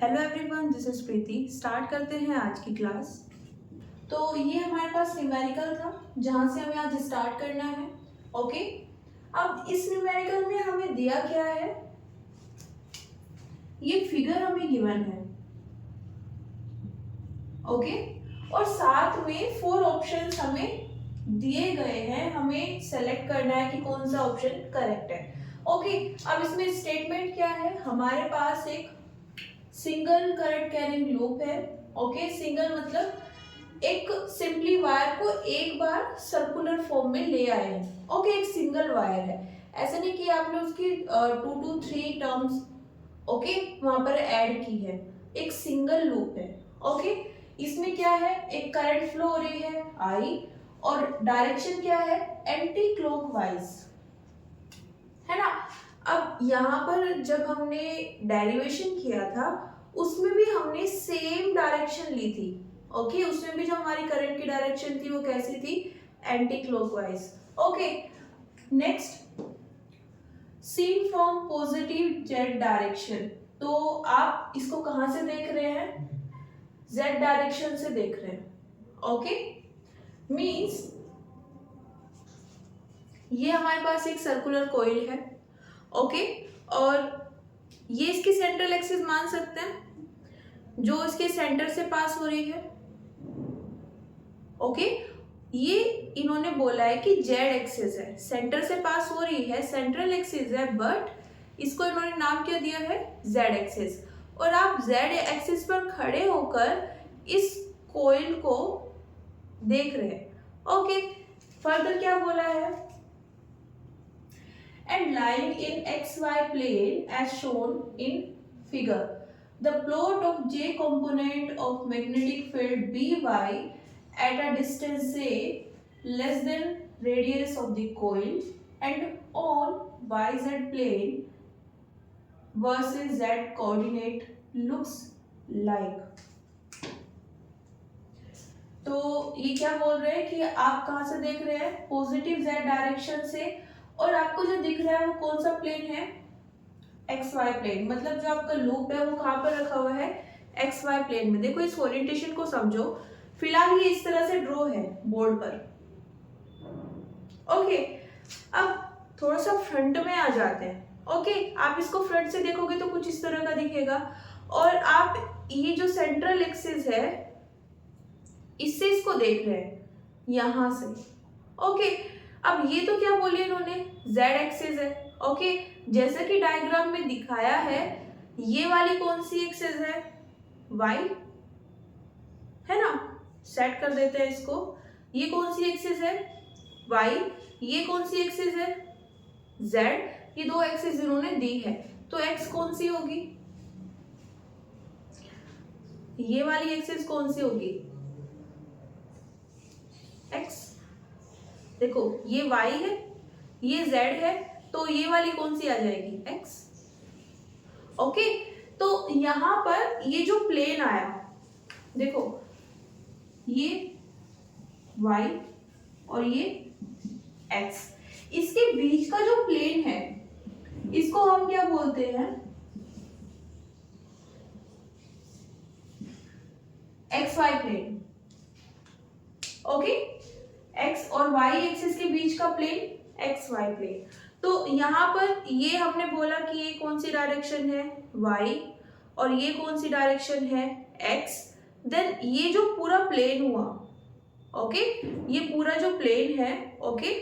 Hello everyone, this is Preeti. Start करते हैं आज की क्लास। तो ये हमारे पास न्यूमेरिकल था जहाँ से हमें आज स्टार्ट करना है। ओके, अब इस न्यूमेरिकल में हमें दिया क्या है, ये फिगर हमें गिवन है। ओके, और साथ में 4 ऑप्शंस हमें दिए गए हैं, हमें सेलेक्ट करना है कि कौन सा ऑप्शन करेक्ट है। ओके, अब इसमें स्टेटमेंट क्या है, हमारे पास एक सिंगल करंट कैरिंग लूप है। ओके, सिंगल मतलब एक सिंपली वायर को एक बार सर्कुलर फॉर्म में ले आए हैं। ओके, एक सिंगल वायर है, ऐसा नहीं कि आपने उसकी 2 to 3 टर्म्स ओके वहां पर ऐड की है, एक सिंगल लूप है। ओके, इसमें क्या है, एक करंट फ्लो हो रही है आई, और डायरेक्शन क्या है, एंटी क्लॉकवाइज, है ना। अब यहाँ पर जब हमने डेरिवेशन किया था उसमें भी हमने सेम डायरेक्शन ली थी। ओके, उसमें भी जो हमारी करंट की डायरेक्शन थी वो कैसी थी, anti clockwise. Okay, next, seen from positive z direction. तो आप इसको कहां से देख रहे हैं, जेड डायरेक्शन से देख रहे हैं। ओके, मीन्स ये हमारे पास एक सर्कुलर कॉइल है। ओके, और ये इसकी सेंट्रल एक्सिस मान सकते हैं जो इसके सेंटर से पास हो रही है। ओके, ये इन्होंने बोला है कि जेड एक्सिस है, सेंटर से पास हो रही है, सेंट्रल एक्सिस है, बट इसको इन्होंने नाम क्या दिया है, जेड एक्सिस। और आप जेड एक्सिस पर खड़े होकर इस कॉइल को देख रहे हैं। ओके, फर्दर क्या बोला है, and lying in xy plane as shown in figure. The plot of J component of magnetic field By at a distance A less than radius of the coil and on YZ plane versus Z coordinate looks like. तो ये क्या बोल रहे हैं कि आप कहाँ से देख रहे हैं, पॉजिटिव Z डायरेक्शन से, और आपको जो दिख रहा है वो कौन सा प्लेन है, एक्स वाई प्लेन। मतलब जो आपका लूप है वो कहाँ पर रखा हुआ है, एक्स वाई प्लेन में। देखो इस ओरिएंटेशन को समझो, फिलहाल ये इस तरह से ड्रॉ है बोर्ड पर। ओके, अब थोड़ा सा फ्रंट में आ जाते हैं। ओके, आप इसको फ्रंट से देखोगे तो कुछ इस तरह का दिखेगा, और आप ये जो सेंट्रल एक्सिस है इससे इसको देख रहे हैं यहां से। ओके, अब ये तो क्या बोले इन्होंने, z एक्सिस है। ओके, जैसा कि डायग्राम में दिखाया है, ये वाली कौन सी एक्सिस है, y, है ना। सेट कर देते हैं इसको, ये कौन सी एक्सिस है, y, ये कौन सी एक्सिस है, z। ये दो एक्सिस इन्होंने दी है, तो x कौन सी होगी, ये वाली एक्सिस कौन सी होगी, x। देखो ये y है, ये z है, तो ये वाली कौन सी आ जाएगी, x। ओके, तो यहां पर ये जो प्लेन आया, देखो ये y और ये x, इसके बीच का जो प्लेन है इसको हम क्या बोलते हैं, xy प्लेन। ओके, x और y एक्सिस के बीच का प्लेन xy प्लेन। तो यहाँ पर ये हमने बोला कि ये कौन सी डायरेक्शन है, y, और ये कौन सी डायरेक्शन है, x। देन ये जो पूरा प्लेन हुआ, ओके, ये पूरा जो प्लेन है, ओके,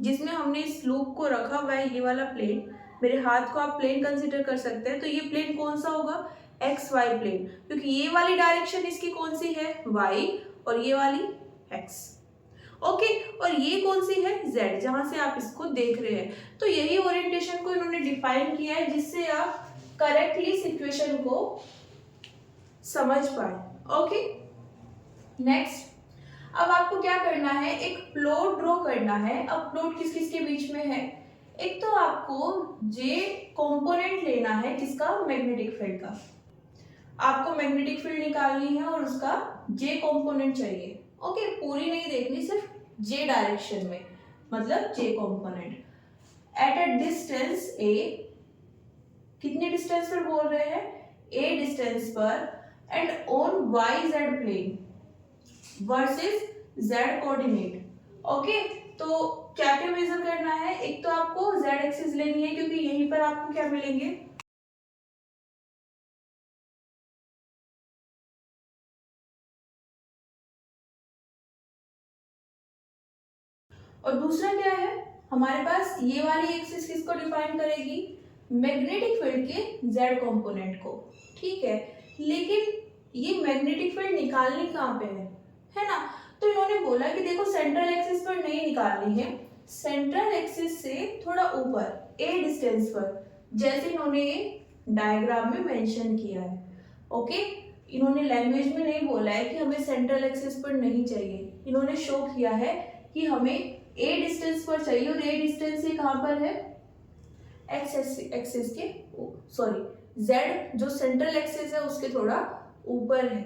जिसमें हमने इस लूप को रखा हुआ है, ये वाला प्लेन, मेरे हाथ को आप प्लेन कंसीडर कर सकते हैं। तो ये प्लेन कौन सा होगा, xy प्लेन, क्योंकि ये वाली डायरेक्शन इसकी कौन सी है, y, और ये वाली x। ओके, और ये कौन सी है, z, जहां से आप इसको देख रहे हैं। तो यही ओरिएंटेशन को इन्होंने डिफाइन किया है जिससे आप करेक्टली सिचुएशन को समझ पाए। ओके, नेक्स्ट, अब आपको क्या करना है, एक प्लॉट ड्रॉ करना है। अब प्लॉट किस किस के बीच में है, एक तो आपको J कंपोनेंट लेना है, किसका, मैग्नेटिक फील्ड का। आपको मैग्नेटिक फील्ड निकालनी है और उसका J कंपोनेंट चाहिए। ओके, पूरी नहीं देखनी, सिर्फ J डायरेक्शन में, मतलब J component at a distance A। कितने डिस्टेंस पर बोल रहे हैं, ए डिस्टेंस पर and on y z plane versus z coordinate. Okay, तो क्या क्या मेजर करना है, एक तो आपको जेड एक्सिस लेनी है क्योंकि यहीं पर आपको क्या मिलेंगे, और दूसरा क्या है हमारे पास, ये वाली एक्सिस किसको डिफाइन करेगी, मैग्नेटिक फील्ड के जेड कंपोनेंट को। ठीक है, लेकिन ये मैग्नेटिक फील्ड निकालनी कहाँ पे है ना, तो इन्होंने बोला कि देखो सेंट्रल एक्सिस पर नहीं निकालनी है, सेंट्रल एक्सिस से थोड़ा ऊपर ए डिस्टेंस पर, जैसे इन्होंने ये डायग्राम में मेंशन किया है। ओके, इन्होंने लैंग्वेज में नहीं बोला है कि हमें सेंट्रल एक्सिस पर नहीं चाहिए, इन्होंने शो किया है कि हमें ए डिस्टेंस पर चाहिए, और ए डिस्टेंस ये कहाँ पर है, एक्स एक्सिस के, सॉरी जेड जो सेंट्रल एक्सिस है उसके थोड़ा ऊपर है।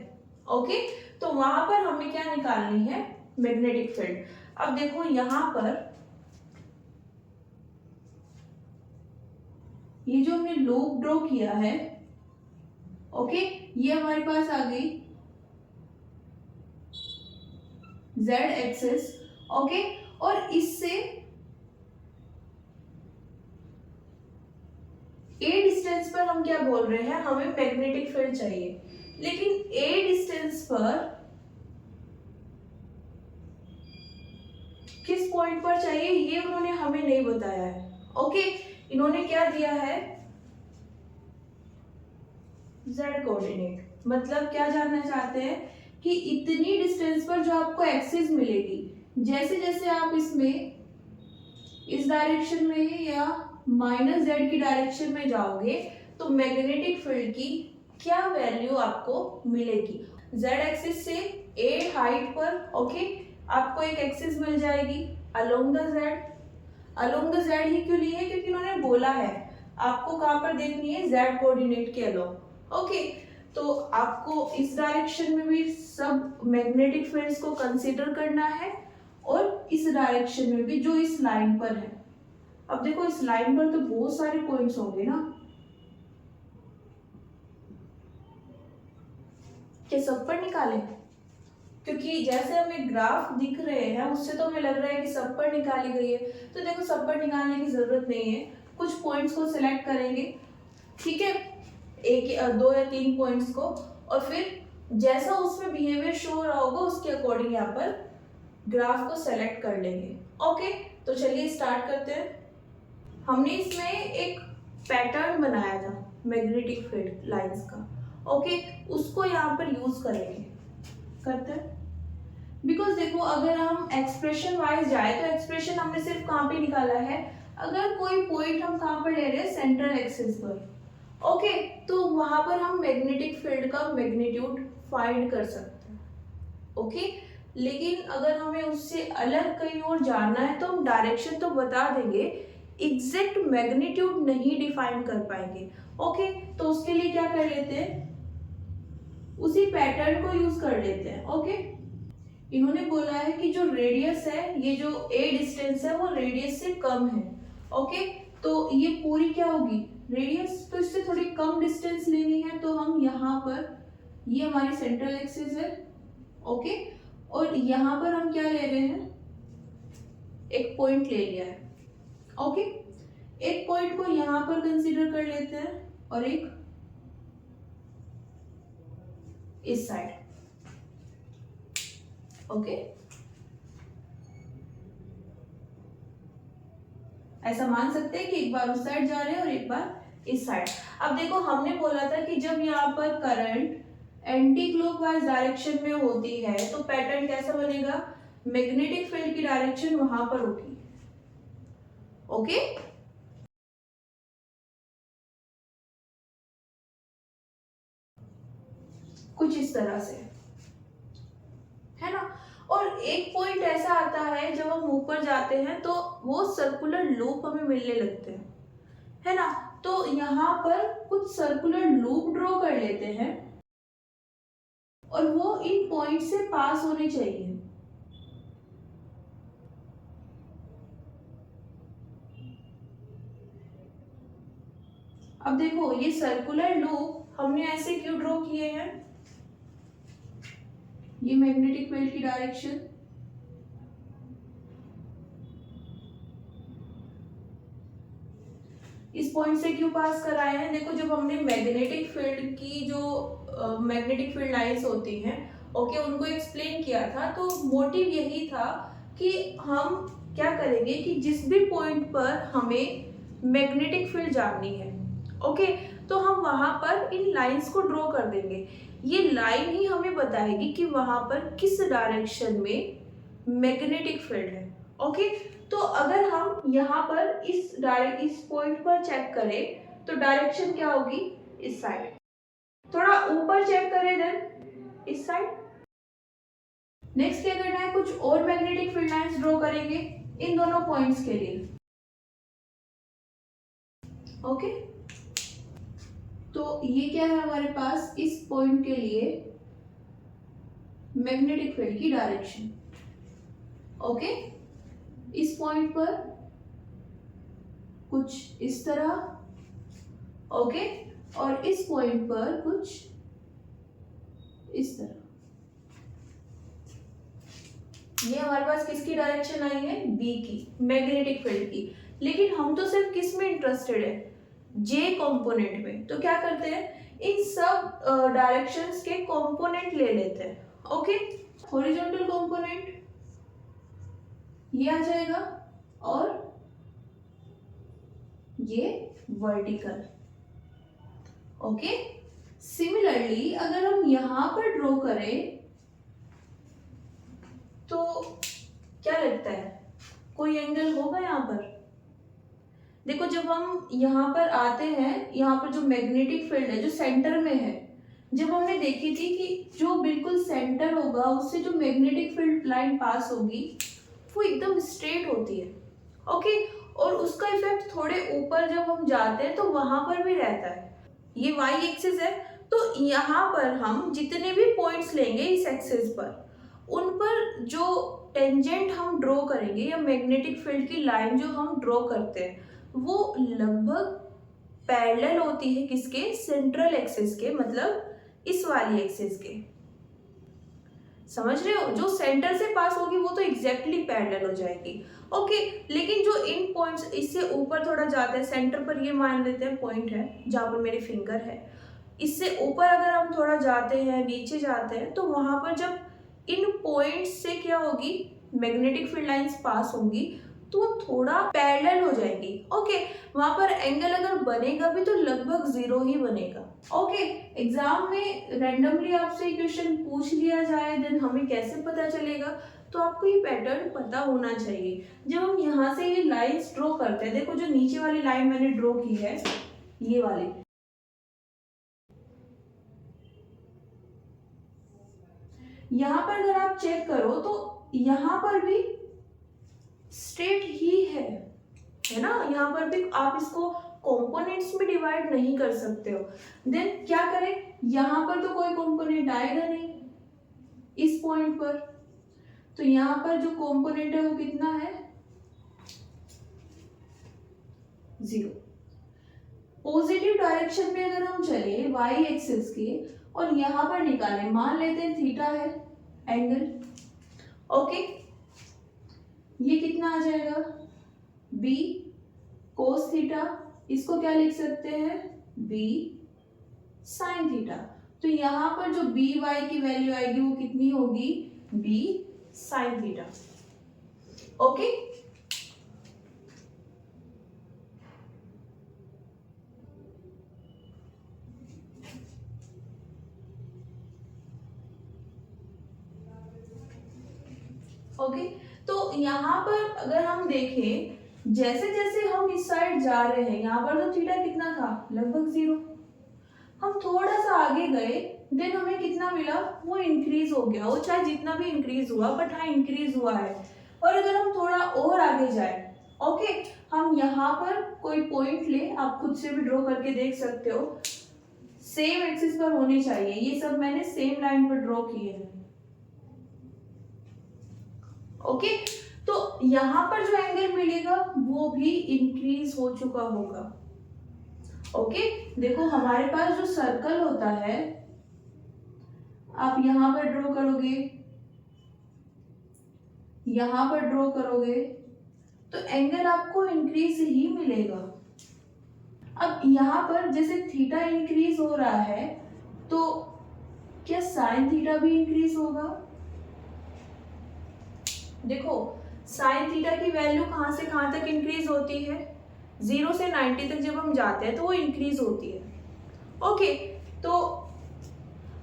ओके, तो वहां पर हमें क्या निकालनी है, मैग्नेटिक फील्ड। अब देखो यहां पर ये जो हमने लूप ड्रॉ किया है, ओके, ये हमारे पास आ गई जेड एक्सिस। ओके, और इससे ए डिस्टेंस पर हम क्या बोल रहे हैं, हमें मैग्नेटिक फील्ड चाहिए, लेकिन ए डिस्टेंस पर किस पॉइंट पर चाहिए ये उन्होंने हमें नहीं बताया है। ओके, इन्होंने क्या दिया है, जेड कोऑर्डिनेट, मतलब क्या जानना चाहते हैं कि इतनी डिस्टेंस पर जो आपको एक्सिस मिलेगी, जैसे जैसे आप इसमें इस डायरेक्शन में या माइनस जेड की डायरेक्शन में जाओगे तो मैग्नेटिक फील्ड की क्या वैल्यू आपको मिलेगी। जेड एक्सिस से ए हाइट पर, ओके, आपको एक एक्सिस मिल जाएगी along the Z. Along the Z ही क्यों ली है, क्योंकि इन्होंने बोला है आपको कहां पर देखनी है, जेड कोऑर्डिनेट के अलोंग। ओके, तो आपको इस डायरेक्शन में भी सब मैग्नेटिक फील्ड्स को कंसीडर करना है, और इस डायरेक्शन में भी जो इस लाइन पर है। अब देखो इस लाइन पर तो बहुत सारे पॉइंट्स होंगे ना, क्या सब पर निकालें, क्योंकि जैसे हमें ग्राफ दिख रहे हैं उससे तो हमें लग रहा है कि सब पर निकाली गई है, तो देखो सब पर निकालने की जरूरत नहीं है, कुछ पॉइंट्स को सिलेक्ट करेंगे। ठीक है, एक दो या तीन पॉइंट्स को, और फिर जैसा उसमें बिहेवियर शो हो रहा होगा उसके अकॉर्डिंग यहाँ पर ग्राफ को सेलेक्ट कर लेंगे। ओके, तो चलिए स्टार्ट करते हैं। हमने इसमें एक पैटर्न बनाया था मैग्नेटिक फील्ड लाइंस का। ओके, उसको यहाँ पर यूज करेंगे, करते हैं। बिकॉज देखो अगर हम एक्सप्रेशन वाइज जाए तो एक्सप्रेशन हमने सिर्फ कहाँ पे निकाला है, अगर कोई पॉइंट हम कहाँ पर ले रहे हैं, सेंट्रल एक्सिस पर। ओके, तो वहां पर हम मैग्नेटिक फील्ड का मैग्नीट्यूड फाइंड कर सकते हैं। ओके, लेकिन अगर हमें उससे अलग कहीं और जानना है तो हम डायरेक्शन तो बता देंगे, एग्जैक्ट मैग्नीट्यूड नहीं डिफाइन कर पाएंगे। ओके, तो उसके लिए क्या कर लेते हैं, उसी पैटर्न को यूज कर लेते हैं। ओके, इन्होंने बोला है कि जो रेडियस है, ये जो ए डिस्टेंस है वो रेडियस से कम है। ओके, तो ये पूरी क्या होगी, रेडियस, तो इससे थोड़ी कम डिस्टेंस लेनी है, तो हम यहाँ पर, ये हमारी सेंट्रल एक्सिस है। ओके, और यहाँ पर हम क्या ले रहे हैं, एक पॉइंट ले लिया है। ओके, एक पॉइंट को यहाँ पर कंसीडर कर लेते हैं और एक इस साइड। ओके, ऐसा मान सकते हैं कि एक बार उस साइड जा रहे हैं और एक बार इस साइड। अब देखो हमने बोला था कि जब यहाँ पर करंट एंटी क्लॉकवाइज डायरेक्शन में होती है तो पैटर्न कैसा बनेगा, मैग्नेटिक फील्ड की डायरेक्शन वहां पर होगी। ओके, कुछ इस तरह से, है ना। और एक पॉइंट ऐसा आता है जब हम ऊपर जाते हैं तो वो सर्कुलर लूप हमें मिलने लगते हैं, है ना। तो यहाँ पर कुछ सर्कुलर लूप ड्रॉ कर लेते हैं और वो इन पॉइंट से पास होने चाहिए। अब देखो ये सर्कुलर लूप हमने ऐसे क्यों ड्रॉ किए हैं? ये मैग्नेटिक फील्ड की डायरेक्शन, इस पॉइंट से क्यों पास कराए हैं? देखो जब हमने मैग्नेटिक फील्ड की जो मैग्नेटिक फील्ड लाइंस होती हैं, ओके, उनको एक्सप्लेन किया था, तो मोटिव यही था कि हम क्या करेंगे कि जिस भी पॉइंट पर हमें मैग्नेटिक फील्ड जाननी है, ओके, तो हम वहां पर इन लाइंस को ड्रॉ कर देंगे। ये लाइन ही हमें बताएगी कि वहां पर किस डायरेक्शन में मैग्नेटिक फील्ड है, ओके। तो अगर हम यहाँ पर इस पॉइंट पर चेक करें तो डायरेक्शन क्या होगी? इस साइड। थोड़ा ऊपर चेक करें देन इस साइड। नेक्स्ट क्या करना है, कुछ और मैग्नेटिक फील्ड लाइंस ड्रॉ करेंगे इन दोनों पॉइंट्स के लिए, ओके। तो ये क्या है हमारे पास, इस पॉइंट के लिए मैग्नेटिक फील्ड की डायरेक्शन, ओके। इस पॉइंट पर कुछ इस तरह, ओके, और इस पॉइंट पर कुछ इस तरह। ये हमारे पास किसकी डायरेक्शन आई है? बी की, मैग्नेटिक फील्ड की। लेकिन हम तो सिर्फ किस में इंटरेस्टेड है? जे कंपोनेंट में। तो क्या करते हैं, इन सब डायरेक्शंस के कंपोनेंट ले लेते हैं, ओके। हॉरिजॉन्टल कंपोनेंट ये आ जाएगा और ये वर्टिकल, ओके। सिमिलरली अगर हम यहां पर ड्रॉ करें तो क्या लगता है, कोई एंगल होगा यहाँ पर? देखो जब हम यहाँ पर आते हैं, यहाँ पर जो मैग्नेटिक फील्ड है जो सेंटर में है, जब हमने देखी थी कि जो बिल्कुल सेंटर होगा उससे जो मैग्नेटिक फील्ड लाइन पास होगी वो एकदम स्ट्रेट होती है, ओके। और उसका इफेक्ट थोड़े ऊपर जब हम जाते हैं तो वहां पर भी रहता है। ये वाई एक्सिस है, तो यहाँ पर हम जितने भी पॉइंट्स लेंगे इस एक्सिस पर, उन पर जो टेंजेंट हम ड्रॉ करेंगे या मैग्नेटिक फील्ड की लाइन जो हम ड्रॉ करते हैं वो लगभग पैरेलल होती है किसके? सेंट्रल एक्सिस के, मतलब इस वाली एक्सिस के। समझ रहे हो? जो सेंटर से पास होगी वो तो एग्जैक्टली पैरेलल हो जाएगी, ओके। लेकिन जो इन पॉइंट्स इससे ऊपर थोड़ा जाते हैं, सेंटर पर ये मान लेते हैं पॉइंट है जहाँ पर मेरी फिंगर है, इससे ऊपर अगर हम थोड़ा जाते हैं, नीचे जाते हैं, तो वहां पर जब इन पॉइंट्स से क्या होगी, मैग्नेटिक फील्ड लाइंस पास होंगी तो थोड़ा पैरेलल हो जाएंगी, ओके। वहां पर एंगल अगर बनेगा भी तो लगभग जीरो ही बनेगा, ओके। एग्जाम में रैंडमली आपसे क्वेश्चन पूछ लिया जाए देन हमें कैसे पता चलेगा? तो आपको ये पैटर्न पता होना चाहिए। जब हम यहाँ से ये लाइंस ड्रॉ करते हैं, देखो जो नीचे वाली लाइन मैंने ड्रॉ की है ये वाली, यहाँ पर अगर आप चेक करो तो यहाँ पर भी स्ट्रेट ही है ना? यहाँ पर भी आप इसको कंपोनेंट्स में डिवाइड नहीं कर सकते हो। देन क्या करें, यहाँ पर तो कोई कंपोनेंट आएगा नहीं इस पॉइंट पर, तो यहाँ पर जो कंपोनेंट है वो कितना है? 0। पॉजिटिव डायरेक्शन में अगर हम चले वाई एक्सिस के और यहाँ पर निकालें, मान लेते हैं थीटा है एंगल, ओके। ये कितना आ जाएगा? बी कोस थीटा, इसको क्या लिख सकते हैं? B sine theta. तो यहाँ पर जो बी वाई की वैल्यू आएगी वो कितनी होगी? B sine theta, okay. Okay, तो यहाँ पर अगर हम देखें जैसे जैसे हम इस साइड जा रहे हैं, यहाँ पर तो थीटा कितना था? लगभग 0। हम थोड़ा सा आगे गए देन हमें कितना मिला? वो इंक्रीज हो गया, वो चाहे जितना भी इंक्रीज हुआ बट हाँ इंक्रीज हुआ है। और अगर हम थोड़ा और आगे जाए, ओके, हम यहाँ पर कोई पॉइंट ले, आप खुद से भी ड्रॉ करके देख सकते हो, सेम एक्सिस पर होने चाहिए, ये सब मैंने सेम लाइन पर ड्रॉ किए हैं, ओके। तो यहाँ पर जो एंगल मिलेगा वो भी इंक्रीज हो चुका होगा, ओके, देखो हमारे पास जो सर्कल होता है, आप यहां पर ड्रॉ करोगे, यहां पर ड्रॉ करोगे, तो एंगल आपको इंक्रीज ही मिलेगा। अब यहां पर जैसे थीटा इंक्रीज हो रहा है, तो क्या साइन थीटा भी इंक्रीज होगा? देखो साइन थीटा की वैल्यू कहां से कहां तक इंक्रीज होती है? 0 से 90 तक जब हम जाते हैं तो वो इंक्रीज होती है। ओके, तो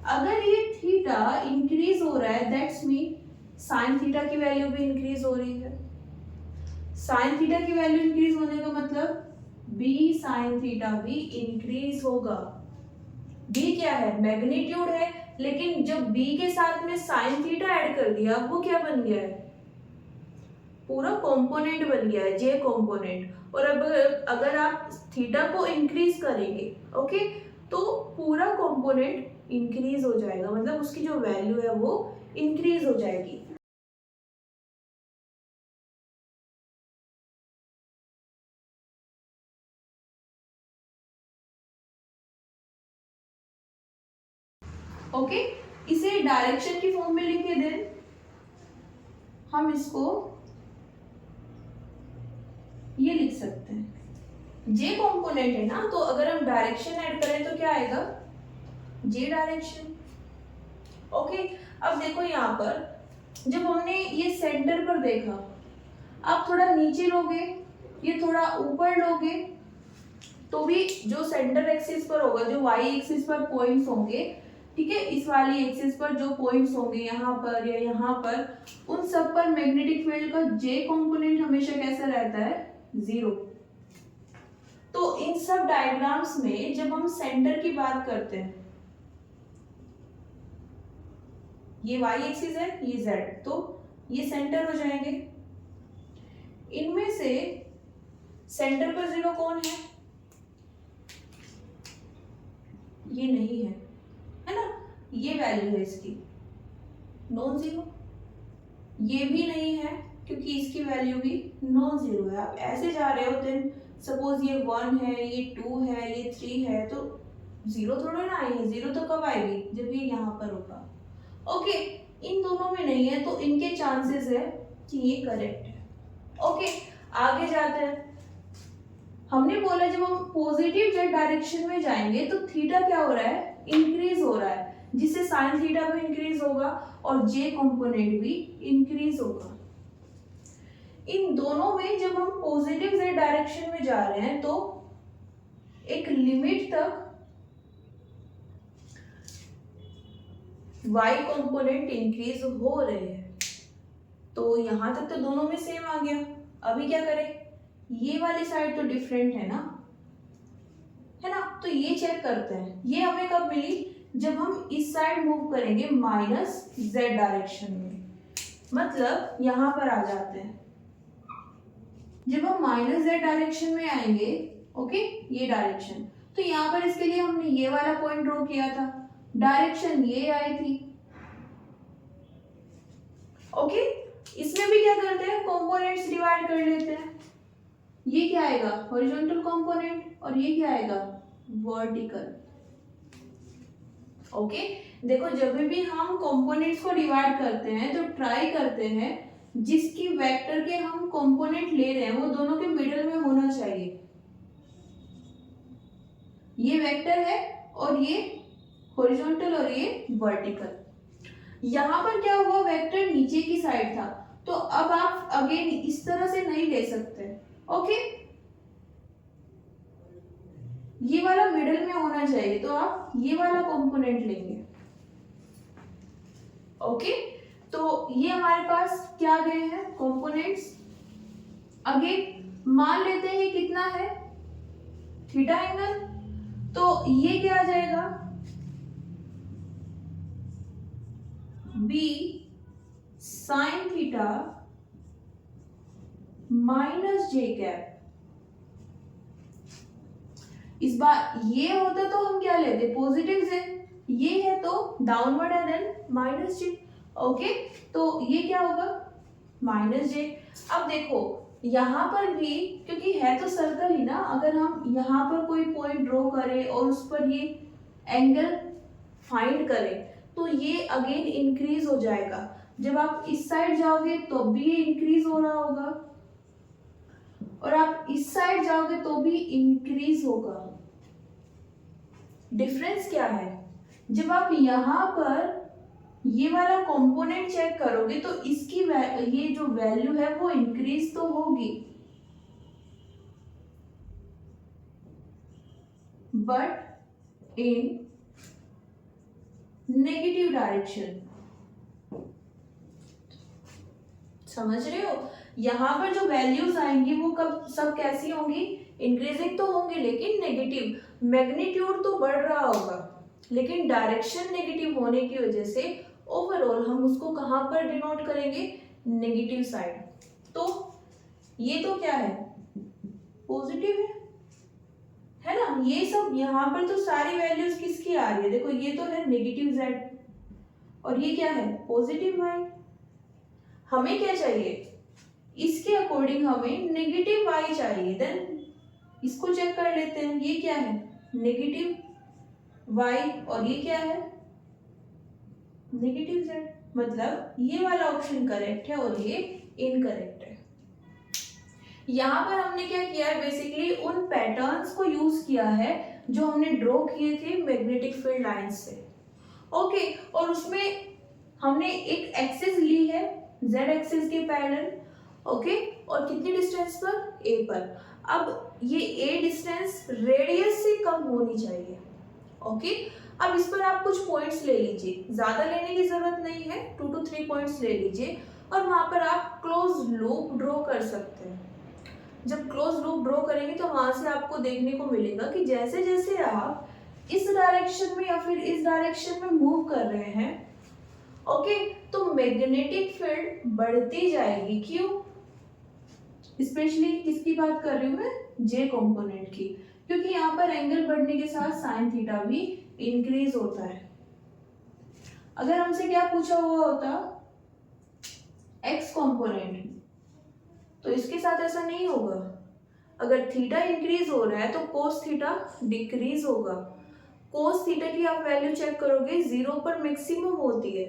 अगर ये थीटा इंक्रीज हो रहा है, दैट्स मीन साइन थीटा की वैल्यू भी इंक्रीज हो रही है। साइन थीटा की वैल्यू इंक्रीज होने का मतलब बी साइन थीटा भी इंक्रीज होगा। बी क्या है? मैग्नीट्यूड है, लेकिन जब बी के साथ में साइन थीटा ऐड कर दिया, वो क्या बन गया है? पूरा कंपोनेंट बन गया है, जे कंपोनेंट। और अब अगर आप थीटा को इंक्रीज करेंगे, ओके, तो पूरा कंपोनेंट इंक्रीज हो जाएगा, मतलब उसकी जो वैल्यू है वो इंक्रीज हो जाएगी। ओके, इसे डायरेक्शन की फॉर्म में लिखे दें, हम इसको ये लिख सकते हैं, जे कंपोनेंट है ना, तो अगर हम डायरेक्शन ऐड करें तो क्या आएगा? जे डायरेक्शन। ओके, अब देखो यहाँ पर जब हमने ये सेंटर पर देखा, आप थोड़ा नीचे लोगे, ये थोड़ा ऊपर लोगे, तो भी जो सेंटर एक्सिस पर होगा, जो वाई एक्सिस पर पॉइंट्स होंगे, ठीक है, इस वाली एक्सिस पर जो पॉइंट्स होंगे यहाँ पर या यहाँ पर, उन सब पर मैग्नेटिक फील्ड का जे कंपोनेंट हमेशा कैसा रहता है? 0। तो इन सब डायग्राम्स में जब हम सेंटर की बात करते हैं, ये वाई एक्सिस है, ये जेड, तो ये सेंटर हो जाएंगे। इनमें से सेंटर पर 0 कौन है? ये नहीं है ना, ये वैल्यू है इसकी नॉन जीरो। ये भी नहीं है क्योंकि इसकी वैल्यू भी नॉन जीरो है। आप ऐसे जा रहे हो, देन सपोज ये 1 है, ये 2 है, ये 3 है, तो जीरो थोड़ा ना आएगी। जीरो तो कब आएगी? जब ये यहाँ पर होगा। ओके, इन दोनों में नहीं है, तो इनके चांसेस है कि ये करेक्ट है। ओके, आगे जाते हैं। हमने बोला जब हम पॉजिटिव जेड डायरेक्शन में जाएंगे तो थीटा क्या हो रहा है? इंक्रीज हो रहा है, जिससे साइन थीटा भी इंक्रीज होगा और जे कंपोनेंट भी इंक्रीज होगा। इन दोनों में जब हम पॉजिटिव जेड डायरेक्शन में जा रहे हैं तो एक लिमिट तक y कंपोनेंट इंक्रीज हो रहे हैं। तो यहां तक तो दोनों में सेम आ गया। अभी क्या करें? ये वाली साइड तो डिफरेंट है ना, तो ये चेक करते हैं। ये हमें कब मिली? जब हम इस साइड मूव करेंगे माइनस जेड डायरेक्शन में, मतलब यहां पर आ जाते हैं। जब हम माइनस जेड डायरेक्शन में आएंगे, ओके, ये डायरेक्शन, तो यहाँ पर इसके लिए हमने ये वाला पॉइंट ड्रॉ किया था, डायरेक्शन ये आई थी। ओके, इसमें भी क्या करते हैं? कंपोनेंट्स डिवाइड कर लेते हैं। ये क्या आएगा? हॉरिजॉन्टल कंपोनेंट, और ये क्या आएगा? वर्टिकल। ओके, देखो जब भी हम कंपोनेंट्स को डिवाइड करते हैं तो ट्राई करते हैं जिसकी वेक्टर के हम कंपोनेंट ले रहे हैं वो दोनों के मिडिल में होना चाहिए। ये वेक्टर है और ये हॉरिजॉन्टल और ये वर्टिकल। यहां पर क्या हुआ? वेक्टर नीचे की साइड था, तो अब आप अगेन इस तरह से नहीं ले सकते। ओके, ये वाला मिडिल में होना चाहिए, तो आप ये वाला कंपोनेंट लेंगे। ओके, तो ये हमारे पास क्या गए हैं? कंपोनेंट्स। अगेन मान लेते हैं कितना है? थीटा एंगल, तो ये क्या आ जाएगा? बी साइन थीटा माइनस जे कैप। इस बार ये होता तो हम क्या लेते? पॉजिटिव जे। ये है तो डाउनवर्ड है, देन माइनस जे। ओके, तो ये क्या होगा? माइनस जे। अब देखो यहाँ पर भी क्योंकि है तो सर्कल ही ना, अगर हम यहाँ पर कोई पॉइंट ड्रॉ करें और उस पर ये एंगल फाइंड करें तो ये अगेन इंक्रीज हो जाएगा। जब आप इस साइड जाओगे तो भी ये इंक्रीज हो रहा होगा और आप इस साइड जाओगे तो भी इंक्रीज होगा। डिफरेंस क्या है, जब आप यहाँ पर ये वाला कंपोनेंट चेक करोगे तो इसकी ये जो वैल्यू है वो इंक्रीज तो होगी, बट इन नेगेटिव डायरेक्शन। समझ रहे हो, यहां पर जो वैल्यूज आएंगी वो कब सब कैसी होंगी, इंक्रीजिंग तो होंगी लेकिन नेगेटिव। मैग्नीट्यूड तो बढ़ रहा होगा लेकिन डायरेक्शन नेगेटिव होने की वजह से ओवरऑल हम उसको कहां पर डिनोट करेंगे, नेगेटिव साइड। तो ये तो क्या है, पॉजिटिव है ना। ये सब यहाँ पर तो सारी वैल्यूज किसकी आ रही है, देखो ये तो है नेगेटिव z और ये क्या है, पॉजिटिव y। हमें क्या चाहिए, इसके अकॉर्डिंग हमें नेगेटिव y चाहिए। देन इसको चेक कर लेते हैं, ये क्या है, नेगेटिव y और ये क्या है, नेगेटिव z। मतलब ये वाला ऑप्शन करेक्ट है और ये इनकरेक्ट है। यहाँ पर हमने क्या किया है, बेसिकली उन पैटर्न्स को यूज किया है जो हमने ड्रॉ किए थे मैग्नेटिक फील्ड लाइंस से। ओके, और उसमें हमने एक एक्सिस ली है z एक्सिस के पैरेलल। ओके, और कितनी डिस्टेंस पर, a पर। अब ये a डिस्टेंस रेडियस से कम होनी चाहिए। ओके, अब इस पर आप कुछ पॉइंट्स ले लीजिए, ज्यादा लेने की जरूरत नहीं है, 2 to 3 पॉइंट्स ले लीजिए और वहां पर आप क्लोज लूप ड्रॉ कर सकते हैं। जब क्लोज लूप ड्रॉ करेंगे तो वहां से आपको देखने को मिलेगा कि जैसे जैसे आप इस डायरेक्शन में या फिर इस डायरेक्शन में मूव कर रहे हैं, ओके, तो मैग्नेटिक फील्ड बढ़ती जाएगी। क्यों, स्पेशली किसकी बात कर रही हूँ मैं, जे कंपोनेंट की, क्योंकि यहाँ पर एंगल बढ़ने के साथ साइन थीटा भी इंक्रीज होता है। अगर हमसे क्या पूछा हुआ होता, एक्स कंपोनेंट, तो इसके साथ ऐसा नहीं होगा। अगर थीटा इंक्रीज हो रहा है तो कोस थीटा डिक्रीज होगा। कोस थीटा की आप वैल्यू चेक करोगे 0 पर मैक्सिमम होती है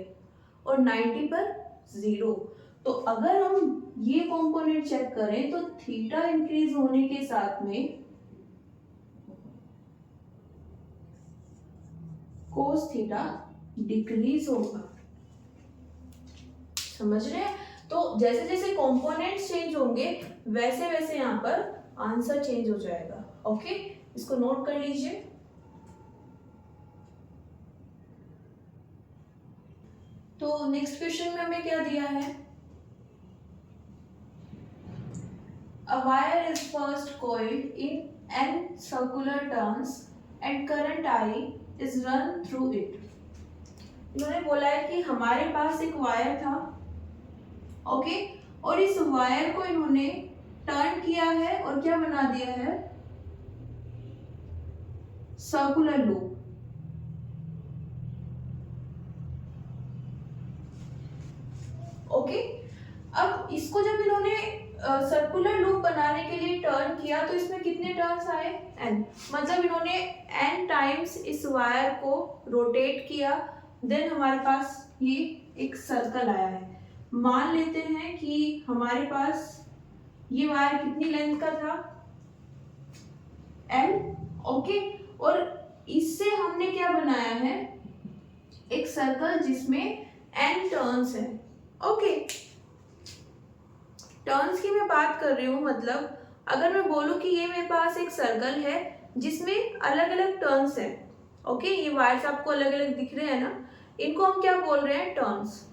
और 90 पर 0। तो अगर हम ये कंपोनेंट चेक करें तो थीटा इंक्रीज होने के साथ में कोस थीटा डिक्रीज होगा। समझ रहे हैं, तो जैसे जैसे कंपोनेंट्स चेंज होंगे वैसे वैसे यहाँ पर आंसर चेंज हो जाएगा। ओके, इसको नोट कर लीजिए। तो नेक्स्ट क्वेश्चन में हमें क्या दिया है, a wire is first coiled in n circular turns and current I is run through it। इन्होंने बोला है कि हमारे पास एक वायर था, ओके, और इस वायर को इन्होंने टर्न किया है और क्या बना दिया है, सर्कुलर लूप। ओके, अब इसको जब इन्होंने सर्कुलर लूप बनाने के लिए टर्न किया तो इसमें कितने टर्न्स आए, n। मतलब इन्होंने n टाइम्स इस वायर को रोटेट किया, देन हमारे पास ये एक सर्कल आया है। मान लेते हैं कि हमारे पास ये वायर कितनी लेंथ का था, l। ओके, और इससे हमने क्या बनाया है, एक सर्कल जिसमें n टर्न्स है। ओके, टर्न्स की मैं बात कर रही हूँ, मतलब अगर मैं बोलूँ कि ये मेरे पास एक सर्कल है जिसमें अलग अलग टर्न्स हैं। ओके, ये वायर्स आपको अलग अलग दिख रहे हैं ना, इनको हम क्या बोल रहे हैं, टर्न्स।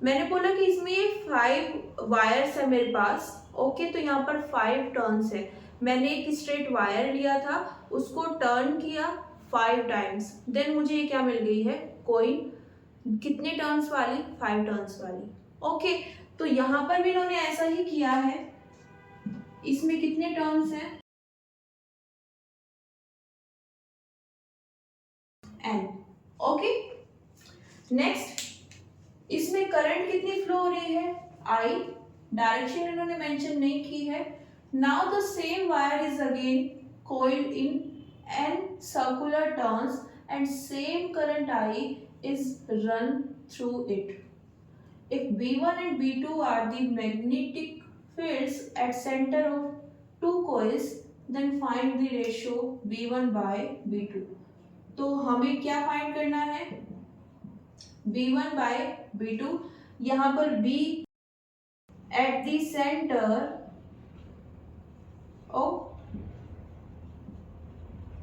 मैंने बोला कि इसमें ये 5 वायर्स है मेरे पास। ओके, तो यहाँ पर 5 टर्न्स है। मैंने एक स्ट्रेट वायर लिया था, उसको टर्न किया 5 टाइम्स, देन मुझे ये क्या मिल गई है, कॉइन। कितने टर्न्स वाली, 5 टर्न्स वाली। ओके, तो यहाँ पर भी इन्होंने ऐसा ही किया है। इसमें कितने टर्न्स हैं, n। ओके, नेक्स्ट, इसमें करंट कितनी फ्लो हो रही है, I, डायरेक्शन इन्होंने मेंशन नहीं की है। Now the same wire is again coiled in n circular turns and same current I is run through it. If B1 and B2 are the magnetic fields at center of two coils, then find the ratio B1 by B2. तो हमें क्या find करना है? B1 by B2. यहाँ पर B at the center of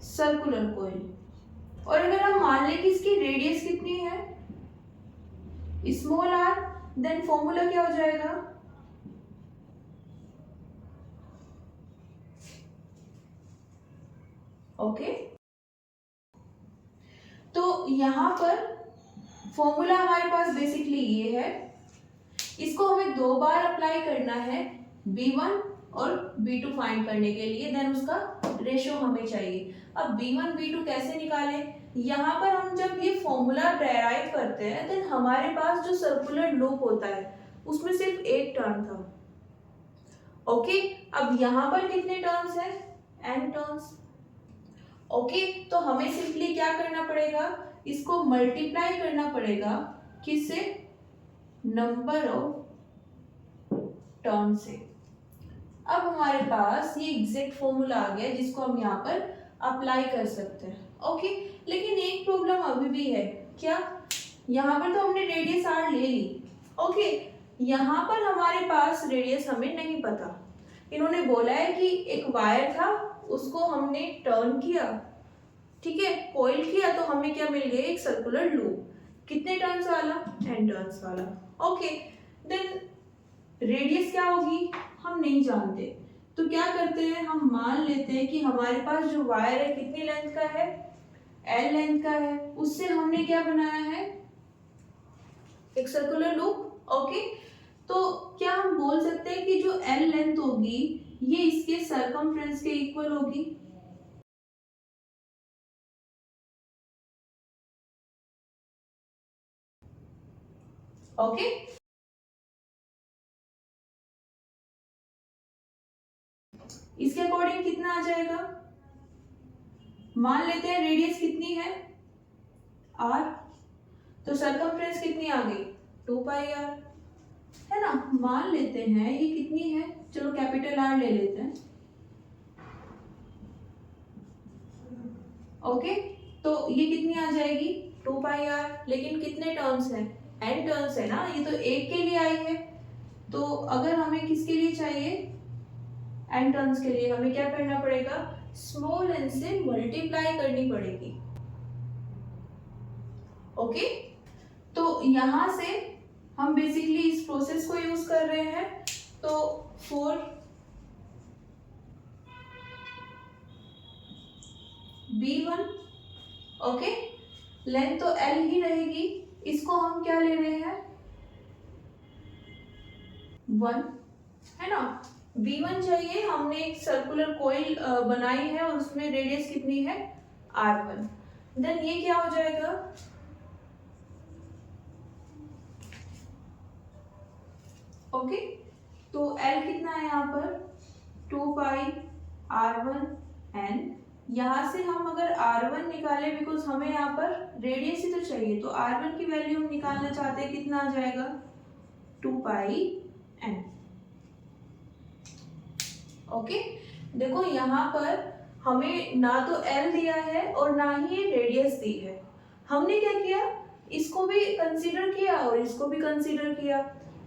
circular coil, और अगर हम मान लें कि इसकी रेडियस कितनी है, स्मॉल आर, देन फॉर्मूला क्या हो जाएगा? ओके, तो यहां पर फॉर्मूला हमारे पास बेसिकली ये है, इसको हमें 2 बार अप्लाई करना है B1 और B2 फाइंड करने के लिए, देन उसका रेशियो हमें चाहिए। अब B1 B2 कैसे निकालें? यहाँ पर हम जब ये फॉर्मूला डेराइव करते हैं, देन हमारे पास जो सर्कुलर लूप होता है उसमें सिर्फ एक टर्न था। ओके, अब यहाँ पर कितने टर्न्स हैं? n turns. ओके, तो हमें सिंपली क्या करना पड़ेगा? इसको मल्टीप्लाई करना पड़ेगा किससे? नंबर ऑफ टर्न से। अब हमारे पास ये एग्जैक्ट फॉर्मूला आ गया जिसको हम यहाँ पर अप्लाई कर सकते हैं। ओके, लेकिन एक प्रॉब्लम अभी भी है। क्या? यहाँ पर तो हमने रेडियस r ले ली। ओके, यहाँ पर हमारे पास रेडियस हमें नहीं पता। इन्होंने बोला है कि एक वायर था, उसको हमने टर्न किया, ठीक है, कॉइल किया, तो हमें क्या मिल गया? एक सर्कुलर लूप। कितने टर्न्स वाला? n टर्न्स वाला। ओके, देन रेडियस क्या होगी? हम नहीं जानते, तो क्या करते हैं, हम मान लेते हैं कि हमारे पास जो वायर है कितनी लेंथ का है? L लेंथ का है। उससे हमने क्या बनाया है? एक सर्कुलर लूप। ओके, तो क्या हम बोल सकते हैं कि जो L लेंथ होगी ये इसके सरकमफ्रेंस के इक्वल होगी? ओके, इसके अकॉर्डिंग कितना आ जाएगा? मान लेते हैं रेडियस कितनी है? r, तो सरकमफ्रेंस कितनी आ गई? 2 पाई r, है ना। मान लेते हैं ये कितनी है, चलो कैपिटल R ले लेते हैं। ओके, तो ये कितनी आ जाएगी? 2 पाई r, लेकिन कितने टर्म्स हैं? n टर्म्स है ना, ये तो एक के लिए आई है। तो अगर हमें किसके लिए चाहिए? n टर्म्स के लिए हमें क्या करना पड़ेगा? स्मॉल n से मल्टीप्लाई करनी पड़ेगी। ओके, तो यहां से हम बेसिकली इस प्रोसेस को यूज कर रहे हैं। तो 4 B1, ओके, लेंथ तो L ही रहेगी, इसको हम क्या ले रहे हैं? 1, है ना। B1 चाहिए, हमने एक सर्कुलर कोइल बनाई है और उसमें रेडियस कितनी है? R1। देन ये क्या हो जाएगा? ओके, तो L कितना है यहाँ पर? 2 पाई R1 N। यहाँ से हम अगर R1 निकाले, बिकॉज हमें यहाँ पर रेडियस ही तो चाहिए, तो R1 की वैल्यू हम निकालना चाहते हैं, कितना आ जाएगा? 2 पाई N। ओके, देखो यहाँ पर हमें ना तो L दिया है और ना ही रेडियस दी है। हमने क्या किया? इसको भी कंसीडर किया और इसको भी कंसीडर किया,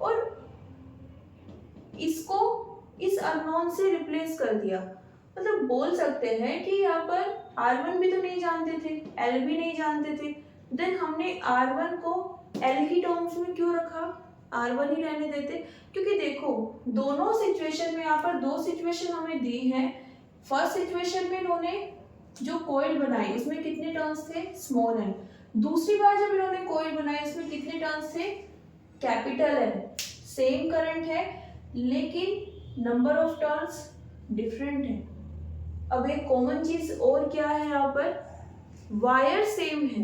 और इसको इस अननोन से रिप्लेस कर दिया। मतलब बोल सकते हैं कि यहाँ पर R1 भी तो नहीं जानते थे, L भी नहीं जानते थे, देन हमने R1 को L की टर्म्स में क्यों रखा? R1 ही रहने देते, क्योंकि देखो दोनों सिचुएशन में, यहाँ पर 2 सिचुएशन हमें दी हैं। फर्स्ट सिचुएशन में इन्होंने जो कोइल बनाई उसमें कितने टर्न्स थे? Small n। दूसरी बार जब इन्होंने कोइल बनाई उसमें कितने टर्न्स थे? Capital N। सेम करंट है लेकिन नंबर ऑफ टर्न्स डिफरेंट है। अब एक कॉमन चीज और क्या है, यहाँ पर वायर सेम है।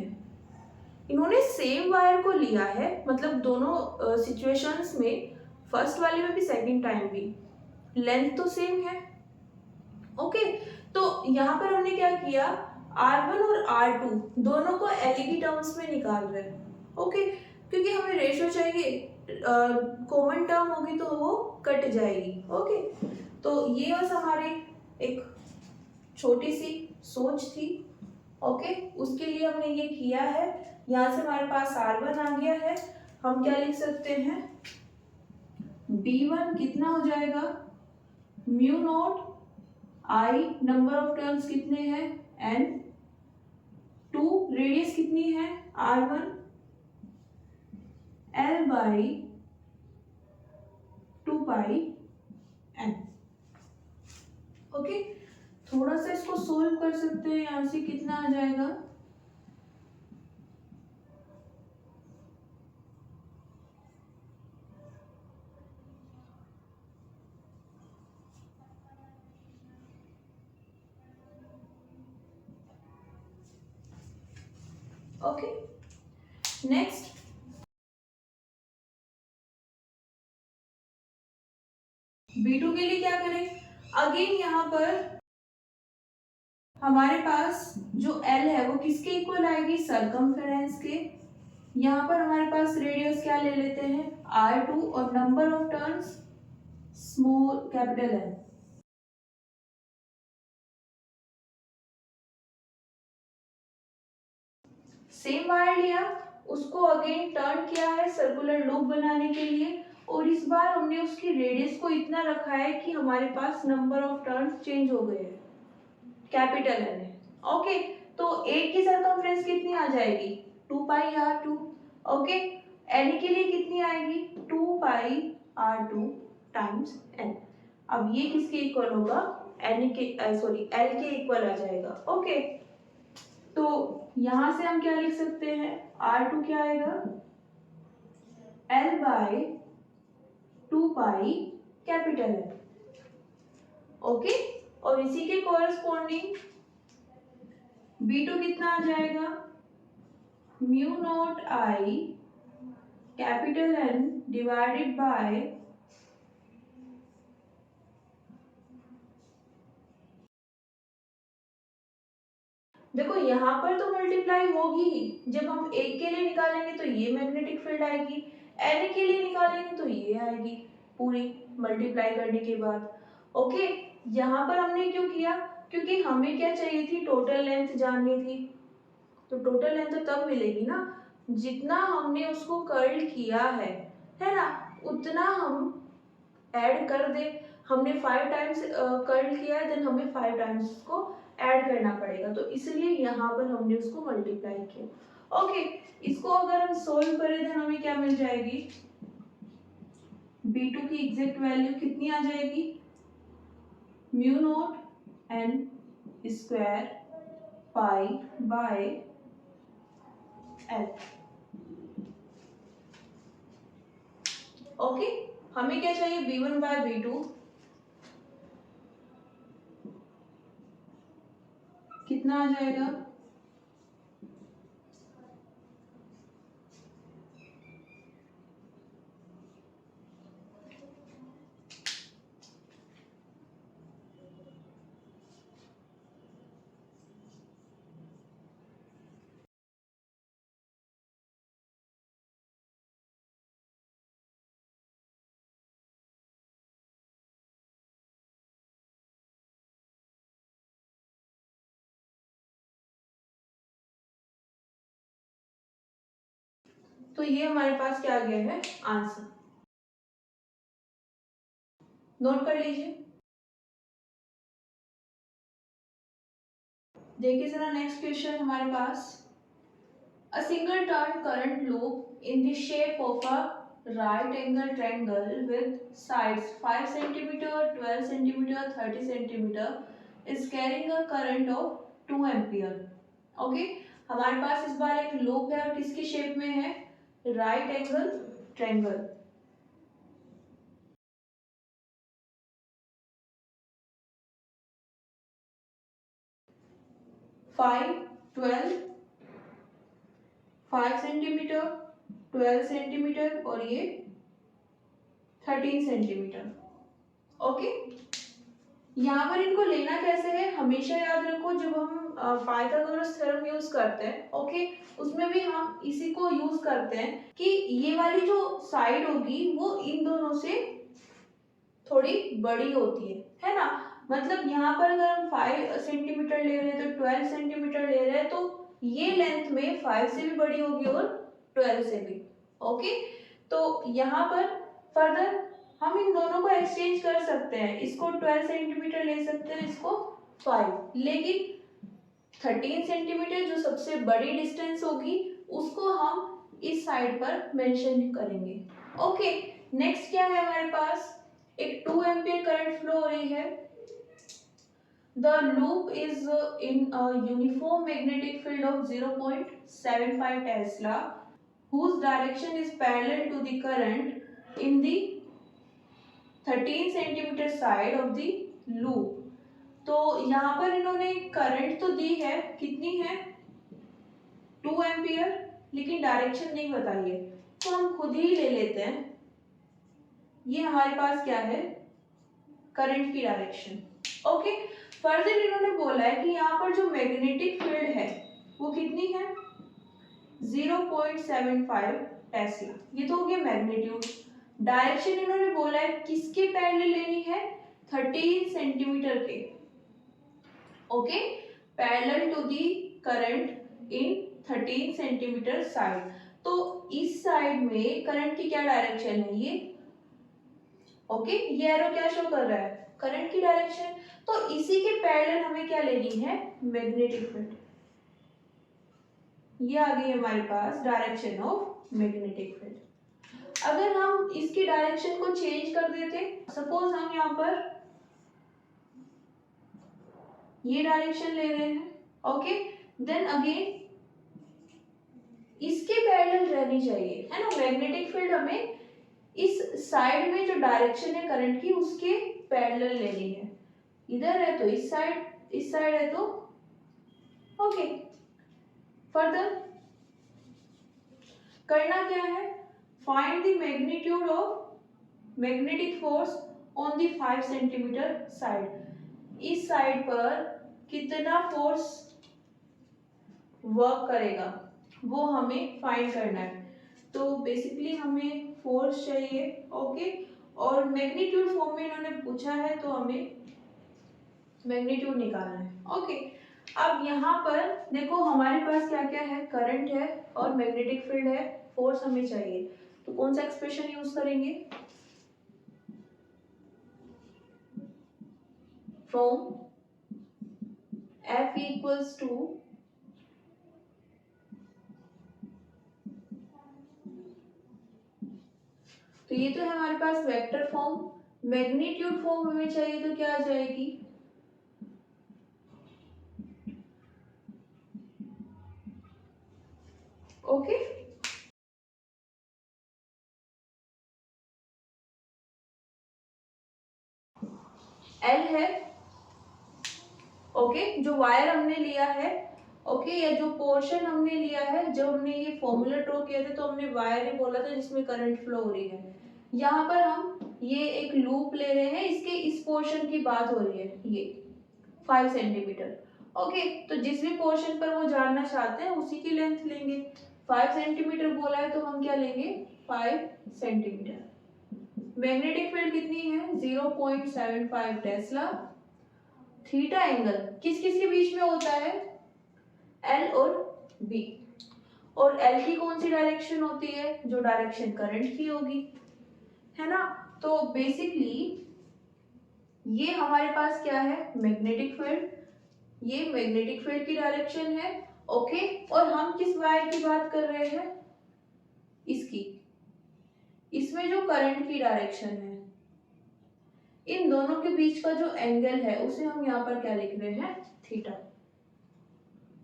इन्होंने सेम वायर को लिया है, मतलब दोनों सिचुएशंस में फर्स्ट वाले में भी सेकंड टाइम भी लेंथ तो सेम है। ओके, तो यहाँ पर हमने क्या किया, R1 और R2 दोनों को L की टर्म्स में निकाल रहे हैं। ओके, क्योंकि हमें रेशो चाहिए, कॉमन टर्म होगी तो वो कट जाएगी। ओके, तो ये बस हमारी एक छोटी सी सोच थी। ओके, उसके लिए हमने ये किया है। यहाँ से हमारे पास R1 आ गया है, हम क्या लिख सकते हैं, B1 कितना हो जाएगा, mu naught I, number of turns कितने हैं N, 2 रेडियस कितनी है R1, L by 2 pi N। Okay, थोड़ा सा इसको सोल्व कर सकते हैं, यहाँ से कितना आ जाएगा, ओके। नेक्स्ट B2 के लिए क्या करें, अगेन यहाँ पर हमारे पास जो L है वो किसके इक्वल आएगी, सरकमफेरेंस के। यहाँ पर हमारे पास रेडियस क्या ले लेते हैं R2 और number of turns small capital N। Same wire लिया, उसको अगेन टर्न किया है सर्कुलर लूप बनाने के लिए, और इस बार हमने उसकी रेडियस को इतना रखा है कि हमारे पास नंबर ऑफ टर्न्स चेंज हो गए हैं, कैपिटल N है। ओके, तो एक की सर्कमफ्रेंस कितनी आ जाएगी, 2 पाई R2। ओके, N के लिए कितनी आएगी, 2 पाई R2 टाइम्स N। अब ये किसके इक्वल होगा, N के सॉरी L के इक्वल आ जाएगा। ओके, तो यहां से हम क्या लिख सकते हैं, R2 क्या आएगा, L by 2 pi capital N। Okay, और इसी के कोरस्पॉन्डिंग B2 कितना आ जाएगा, mu naught I capital N divided by देखो यहाँ पर तो मल्टीप्लाई होगी ही, जब हम एक के लिए निकालेंगे तो ये मैग्नेटिक फील्ड आएगी, N के लिए निकालेंगे तो ये आएगी पूरी मल्टीप्लाई करने के बाद। ओके, यहाँ पर हमने क्यों किया, क्योंकि हमें क्या चाहिए थी, टोटल लेंथ जाननी थी। तो टोटल लेंथ तो तब मिलेगी ना जितना हमने उसको कर्ल किया है ना, उतना हम ऐड कर दे। हमने 5 टाइम्स कर्ल किया है, देन हमें 5 टाइम्स उसको ऐड करना पड़ेगा, तो इसलिए यहाँ पर हमने उसको मल्टीप्लाई किया। ओके, इसको अगर हम सोल्व करें देन हमें क्या मिल जाएगी, B2 की एग्जैक्ट वैल्यू कितनी आ जाएगी, mu naught N square pi by L। Okay, हमें क्या चाहिए, B1 बाय B2 कितना आ जाएगा, तो ये हमारे पास क्या आ गया है आंसर, नोट कर लीजिए। देखिए जरा नेक्स्ट क्वेश्चन हमारे पास, a single turn current loop in the shape of a right angle triangle with sides 5 cm, 12 cm, 30 cm is carrying a current of 2 ampere। Okay, हमारे पास इस बार एक लूप है और किसकी शेप में है, right angle triangle. 5, 12, 5 centimetre, 12 centimetre और ये 13 सेंटीमीटर। ओके, यहाँ पर इनको लेना कैसे है, हमेशा याद रखो जब हम पाइथागोरस थ्योरम यूज करते हैं, ओके, उसमें भी हम इसी को यूज करते हैं कि ये वाली जो साइड होगी वो इन दोनों से थोड़ी बड़ी होती है ना। मतलब यहाँ पर अगर हम 5 सेंटीमीटर ले रहे हैं तो 12 सेंटीमीटर ले रहे हैं, तो ये लेंथ में 5 से भी बड़ी होगी और 12 से भी। ओके, तो यहाँ पर फर्दर हम इन दोनों को एक्सचेंज कर सकते हैं, इसको 12 सेंटीमीटर ले सकते हैं, इसको 5, लेकिन 13 सेंटीमीटर जो सबसे बड़ी डिस्टेंस होगी उसको हम इस साइड पर मेंशन करेंगे। ओके, नेक्स्ट क्या है हमारे पास, एक 2 एम्पियर करंट फ्लो हो रही है। The loop is in a uniform magnetic field of 0.75 Tesla, whose direction is parallel to the current in the 13 centimeter side of the loop. तो यहाँ पर इन्होंने करंट तो दी है, कितनी है, 2 एम्पियर, लेकिन डायरेक्शन नहीं बताई है, तो हम खुद ही ले लेते हैं। ये हमारे पास क्या है, करंट की डायरेक्शन। ओके, फर्दर इन्होंने बोला है कि यहाँ पर जो मैग्नेटिक फील्ड है वो कितनी है, 0.75 टेस्ला। ये तो हो गया मैग्नीट्यूड। डायरेक्शन इन्होंने बोला है किसके पैरेलल लेनी है, 13 सेंटीमीटर के। Okay, parallel to the current in 13 centimetre side. तो इस साइड में करंट की क्या डायरेक्शन है, ये ओके, ये एरो क्या शो कर रहा है, करंट की डायरेक्शन। तो इसी के पैरेलल हमें क्या लेनी है, मैग्नेटिक फील्ड। ये आ गई हमारे पास डायरेक्शन ऑफ मैग्नेटिक फील्ड। अगर हम इसकी डायरेक्शन को चेंज कर देते, सपोज हम यहाँ पर ये डायरेक्शन ले रहे हैं, ओके, देन अगेन इसके पैरेलल रहनी चाहिए, है ना। मैग्नेटिक फील्ड हमें इस साइड में जो डायरेक्शन है करंट की उसके पैरेलल लेनी है। इधर है तो इस साइड है तो ओके। फर्दर करना क्या है, find the magnitude of magnetic force on the 5 centimetre side. इस साइड पर कितना फोर्स वर्क करेगा वो हमें फाइंड करना है। तो बेसिकली हमें फोर्स चाहिए, ओके, और मैग्नीट्यूड फॉर्म में इन्होंने पूछा है तो हमें मैग्नीट्यूड निकालना है। ओके, अब यहाँ पर देखो हमारे पास क्या क्या है, करंट है और मैग्नेटिक फील्ड है, फोर्स हमें चाहिए, तो कौन सा एक्सप्रेशन यूज करेंगे, फ्रॉम F इक्वल्स टू तो ये तो है हमारे पास वेक्टर फॉर्म। मैग्नीट्यूड फॉर्म हमें चाहिए तो क्या आ जाएगी, ओके, एल है, ओके, जो वायर हमने लिया है, ओके, या जो पोर्शन हमने लिया है, जब हमने ये फॉर्मूला ड्रॉ किया था तो हमने वायर ही बोला था जिसमें करंट फ्लो हो रही है। यहाँ पर हम ये एक लूप ले रहे हैं, इसके इस पोर्शन की बात हो रही है, ये 5 सेंटीमीटर, ओके, तो जिस भी पोर्शन पर वो जानना चाहते हैं उसी की लेंथ लेंगे। 5 सेंटीमीटर बोला है तो हम क्या लेंगे, 5 सेंटीमीटर। मैग्नेटिक फील्ड कितनी है, 0.75 टेस्ला। थीटा एंगल किस किस के बीच में होता है, एल और बी, और एल की कौन सी डायरेक्शन होती है, जो डायरेक्शन करंट की होगी, है ना। तो बेसिकली ये हमारे पास क्या है, मैग्नेटिक फील्ड, ये मैग्नेटिक फील्ड की डायरेक्शन है, ओके, और हम किस वायर की बात कर रहे हैं, इसकी, इसमें जो करंट की डायरेक्शन है, इन दोनों के बीच का जो एंगल है उसे हम यहाँ पर क्या लिख रहे हैं, थीटा।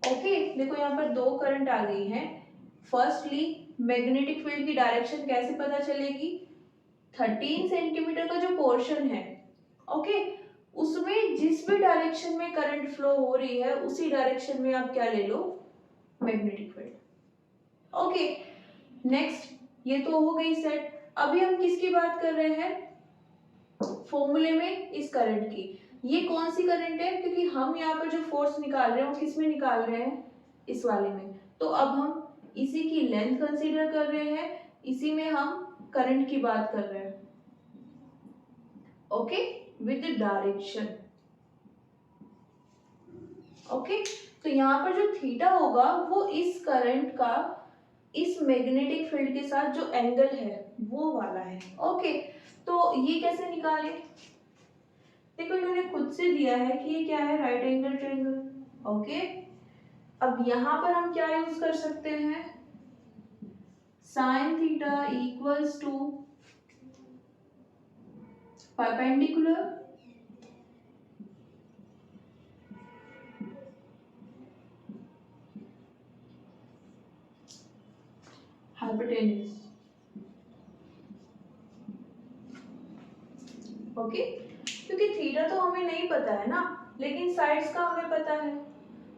ओके, देखो यहाँ पर दो करंट आ गई हैं। फर्स्टली मैग्नेटिक फील्ड की डायरेक्शन कैसे पता चलेगी, 13 सेंटीमीटर का जो पोर्शन है, ओके, उसमें जिस भी डायरेक्शन में करंट फ्लो हो रही है उसी डायरेक्शन में आप क्या ले लो, मैग्नेटिक फील्ड। ओके, नेक्स्ट ये तो हो गई सेट। अभी हम किसकी बात कर रहे हैं, फॉर्मूले में इस करंट की। ये कौन सी करंट है, क्योंकि हम यहाँ पर जो फोर्स निकाल रहे हैं वो किस में निकाल रहे हैं, इस वाले में। तो अब हम इसी की लेंथ कंसीडर कर रहे हैं, इसी में हम करंट की बात कर रहे हैं। Okay, with direction. ओके, तो यहाँ पर जो थीटा होगा वो इस करंट का इस मैग्नेटिक फील्ड के साथ जो एंगल है वो वाला है। ओके, तो ये कैसे निकाले, देखो इन्होंने खुद से दिया है कि ये क्या है, राइट एंगल ट्रायंगल। ओके, अब यहाँ पर हम क्या यूज कर सकते हैं, sine theta equals to perpendicular hypotenuse. Okay, क्योंकि थीटा तो हमें नहीं पता है ना, लेकिन साइड्स का हमें पता है,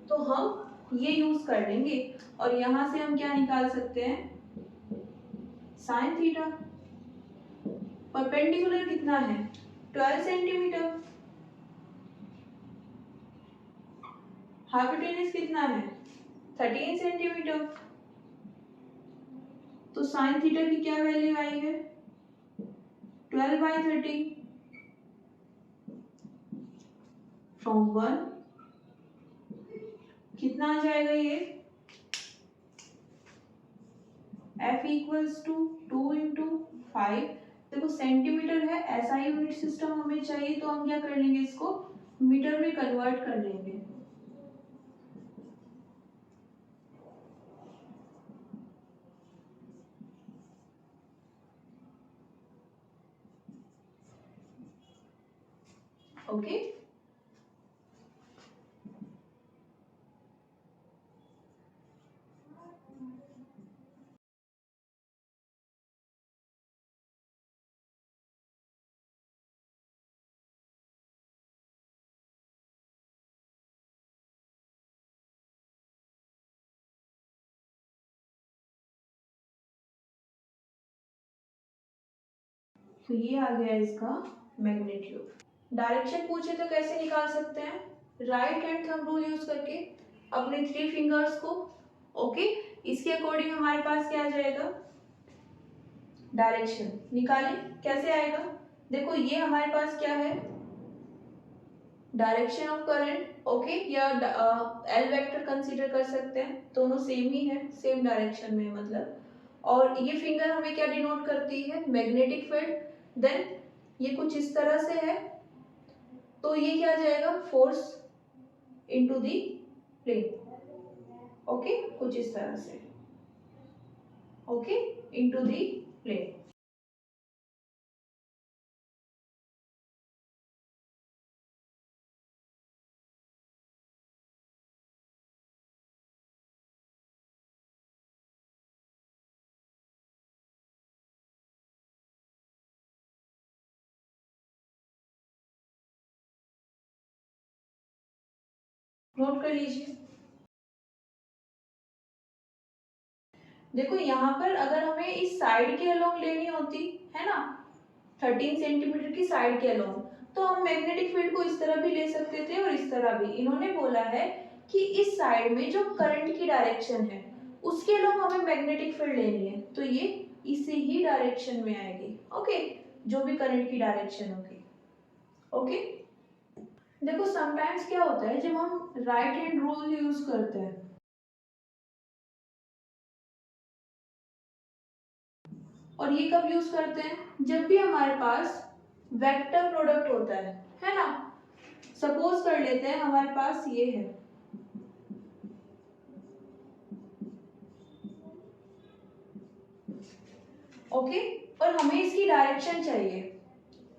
तो हम ये यूज कर लेंगे। और यहां से हम क्या निकाल सकते हैं, साइन थीटा परपेंडिकुलर कितना है, 12 सेंटीमीटर, हाइपोटेन्यूज कितना है, 13 सेंटीमीटर। तो साइन थीटा की क्या वैल्यू आई है, 12/30 फ्रॉम 1 कितना आ जाएगा ये, F इक्वल्स टू 2 इंटू 5। देखो सेंटीमीटर है, ऐसा यूनिट सिस्टम हमें चाहिए, तो हम क्या कर लेंगे, इसको मीटर में कन्वर्ट कर लेंगे। ओके, तो ये आ गया इसका मैग्नीट्यूड। डायरेक्शन पूछे तो कैसे निकाल सकते हैं, right hand thumb rule use करके अपने 3 फिंगर्स को। ओके, इसके अकॉर्डिंग हमारे पास क्या आ जाएगा, डायरेक्शन निकालें, कैसे आएगा, देखो ये हमारे पास क्या है, डायरेक्शन ऑफ करंट। ओके, या एल वेक्टर कंसीडर कर सकते हैं, दोनों सेम ही है, सेम डायरेक्शन में मतलब। और ये फिंगर हमें क्या डिनोट करती है, मैग्नेटिक फील्ड। देन ये कुछ इस तरह से है, तो ये क्या जाएगा, force into the plane. Okay, कुछ इस तरह से, okay, into the plane. Note कर लीजिए। देखो यहाँ पर अगर हमें इस साइड के अलोंग लेनी होती है ना, 13 सेंटीमीटर की साइड के अलोंग, तो हम मैग्नेटिक फील्ड को इस तरह भी ले सकते थे और इस तरह भी। इन्होंने बोला है कि इस साइड में जो करंट की डायरेक्शन है उसके अलोंग हमें मैग्नेटिक फील्ड लेनी है, तो ये इसी ही डायरेक्शन में आएगी। ओके, जो भी करंट की डायरेक्शन होगी। ओके, देखो समटाइम्स क्या होता है, जब हम राइट हैंड रूल यूज करते हैं, और ये कब यूज करते हैं, जब भी हमारे पास वेक्टर प्रोडक्ट होता है ना। सपोज कर लेते हैं हमारे पास ये है, ओके, और हमें इसकी डायरेक्शन चाहिए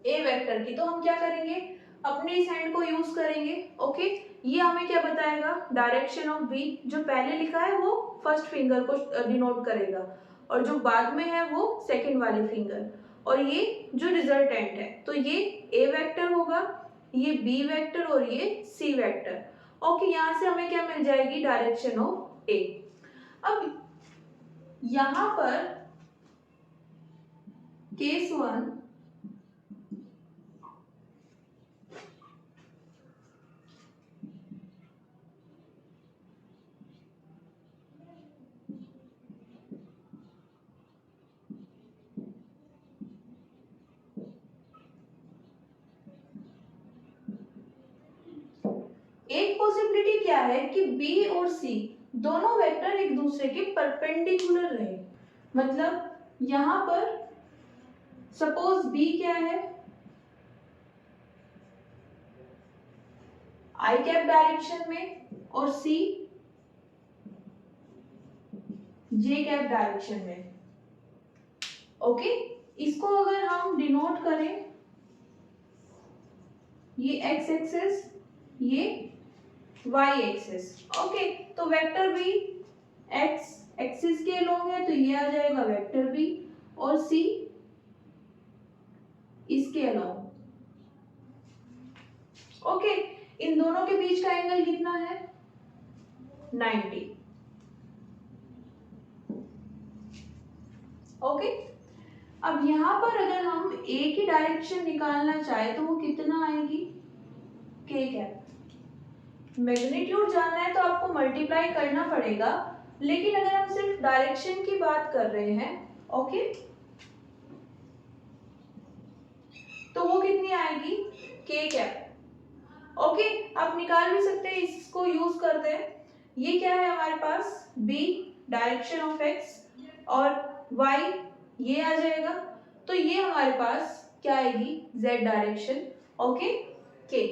ए वेक्टर की, तो हम क्या करेंगे, अपने इस हैंड को यूज करेंगे। ओके, ये हमें क्या बताएगा, डायरेक्शन ऑफ बी, जो पहले लिखा है वो फर्स्ट फिंगर को डिनोट करेगा, और जो बाद में है वो सेकंड वाली फिंगर, और ये जो रिजल्टेंट है, तो ये ए वेक्टर होगा, ये बी वेक्टर और ये सी वेक्टर। ओके, यहाँ से हमें क्या मिल जाएगी, डायरेक्शन ऑफ ए। अब यहाँ पर केस 1, एक पॉसिबिलिटी क्या है कि बी और सी दोनों वेक्टर एक दूसरे के परपेंडिकुलर रहे। मतलब यहां पर सपोज बी क्या है, आई कैप डायरेक्शन में, और सी जे कैप डायरेक्शन में। ओके, इसको अगर हम डिनोट करें, ये एक्स एक्सिस, ये वाई एक्सिस। ओके, तो वेक्टर बी एक्स एक्सिस के अलोंग है तो ये आ जाएगा वेक्टर बी, और सी इसके अलोंग। ओके, इन दोनों के बीच का एंगल कितना है, 90। ओके, अब यहां पर अगर हम ए की डायरेक्शन निकालना चाहे तो वो कितना आएगी, के कैप। मैग्नीट्यूड जानना है तो आपको मल्टीप्लाई करना पड़ेगा, लेकिन अगर हम सिर्फ डायरेक्शन की बात कर रहे हैं, ओके, तो वो कितनी आएगी, के कैप। ओके, आप निकाल भी सकते हैं, इसको यूज करते हैं। ये क्या है हमारे पास, बी डायरेक्शन ऑफ एक्स, और वाई ये आ जाएगा, तो ये हमारे पास क्या आएगी, जेड डायरेक्शन। ओके, के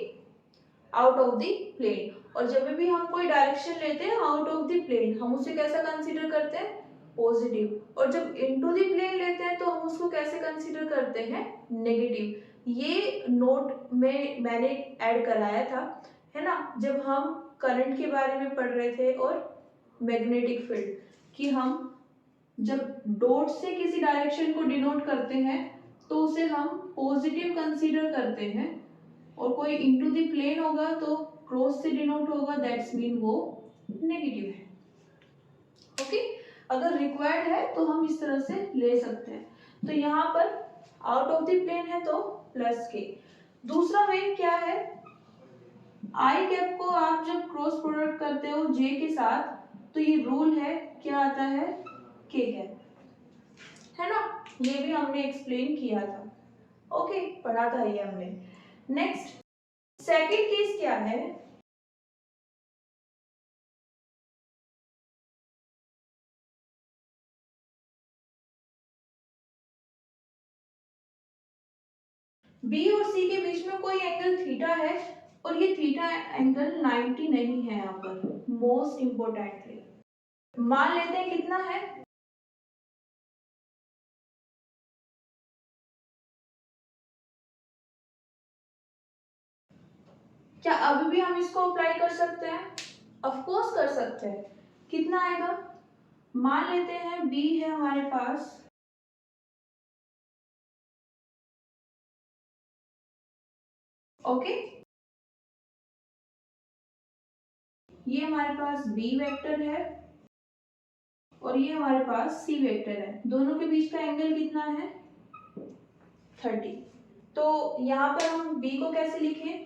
आउट ऑफ द प्लेन। और जब भी हम कोई डायरेक्शन लेते हैं आउट ऑफ द प्लेन, हम उसे कैसा कंसीडर करते हैं, पॉजिटिव। और जब इनटू द प्लेन लेते हैं तो हम उसको कैसे कंसीडर करते हैं, नेगेटिव। ये नोट में मैंने ऐड कराया था, है ना, जब हम करंट के बारे में पढ़ रहे थे और मैग्नेटिक फील्ड, कि हम जब डॉट से किसी डायरेक्शन को डिनोट करते हैं तो उसे हम पॉजिटिव कंसीडर करते हैं, और कोई इनटू द प्लेन होगा तो क्रॉस से डिनोट होगा, दैट्स मीन वो नेगेटिव है। ओके, अगर रिक्वायर्ड है तो हम इस तरह से ले सकते हैं। तो यहाँ पर आउट ऑफ द प्लेन है तो प्लस के। दूसरा वे क्या है, आई कैप को आप जब क्रॉस प्रोडक्ट करते हो जे के साथ तो ये रूल है, क्या आता है, के कैप, है ना, ये भी हमने एक्सप्लेन किया था। ओके, पढ़ा था ये हमने। नेक्स्ट सेकंड केस क्या है, बी और सी के बीच में कोई एंगल थीटा है, और ये थीटा एंगल 90 नहीं है। यहाँ पर मोस्ट इंपोर्टेंटली मान लेते हैं कितना है, क्या अभी भी हम इसको अप्लाई कर सकते हैं, ऑफ कोर्स कर सकते हैं। कितना आएगा, मान लेते हैं बी है हमारे पास, ओके, ये हमारे पास बी वेक्टर है और ये हमारे पास सी वेक्टर है, दोनों के बीच का एंगल कितना है, 30। तो यहाँ पर हम बी को कैसे लिखें,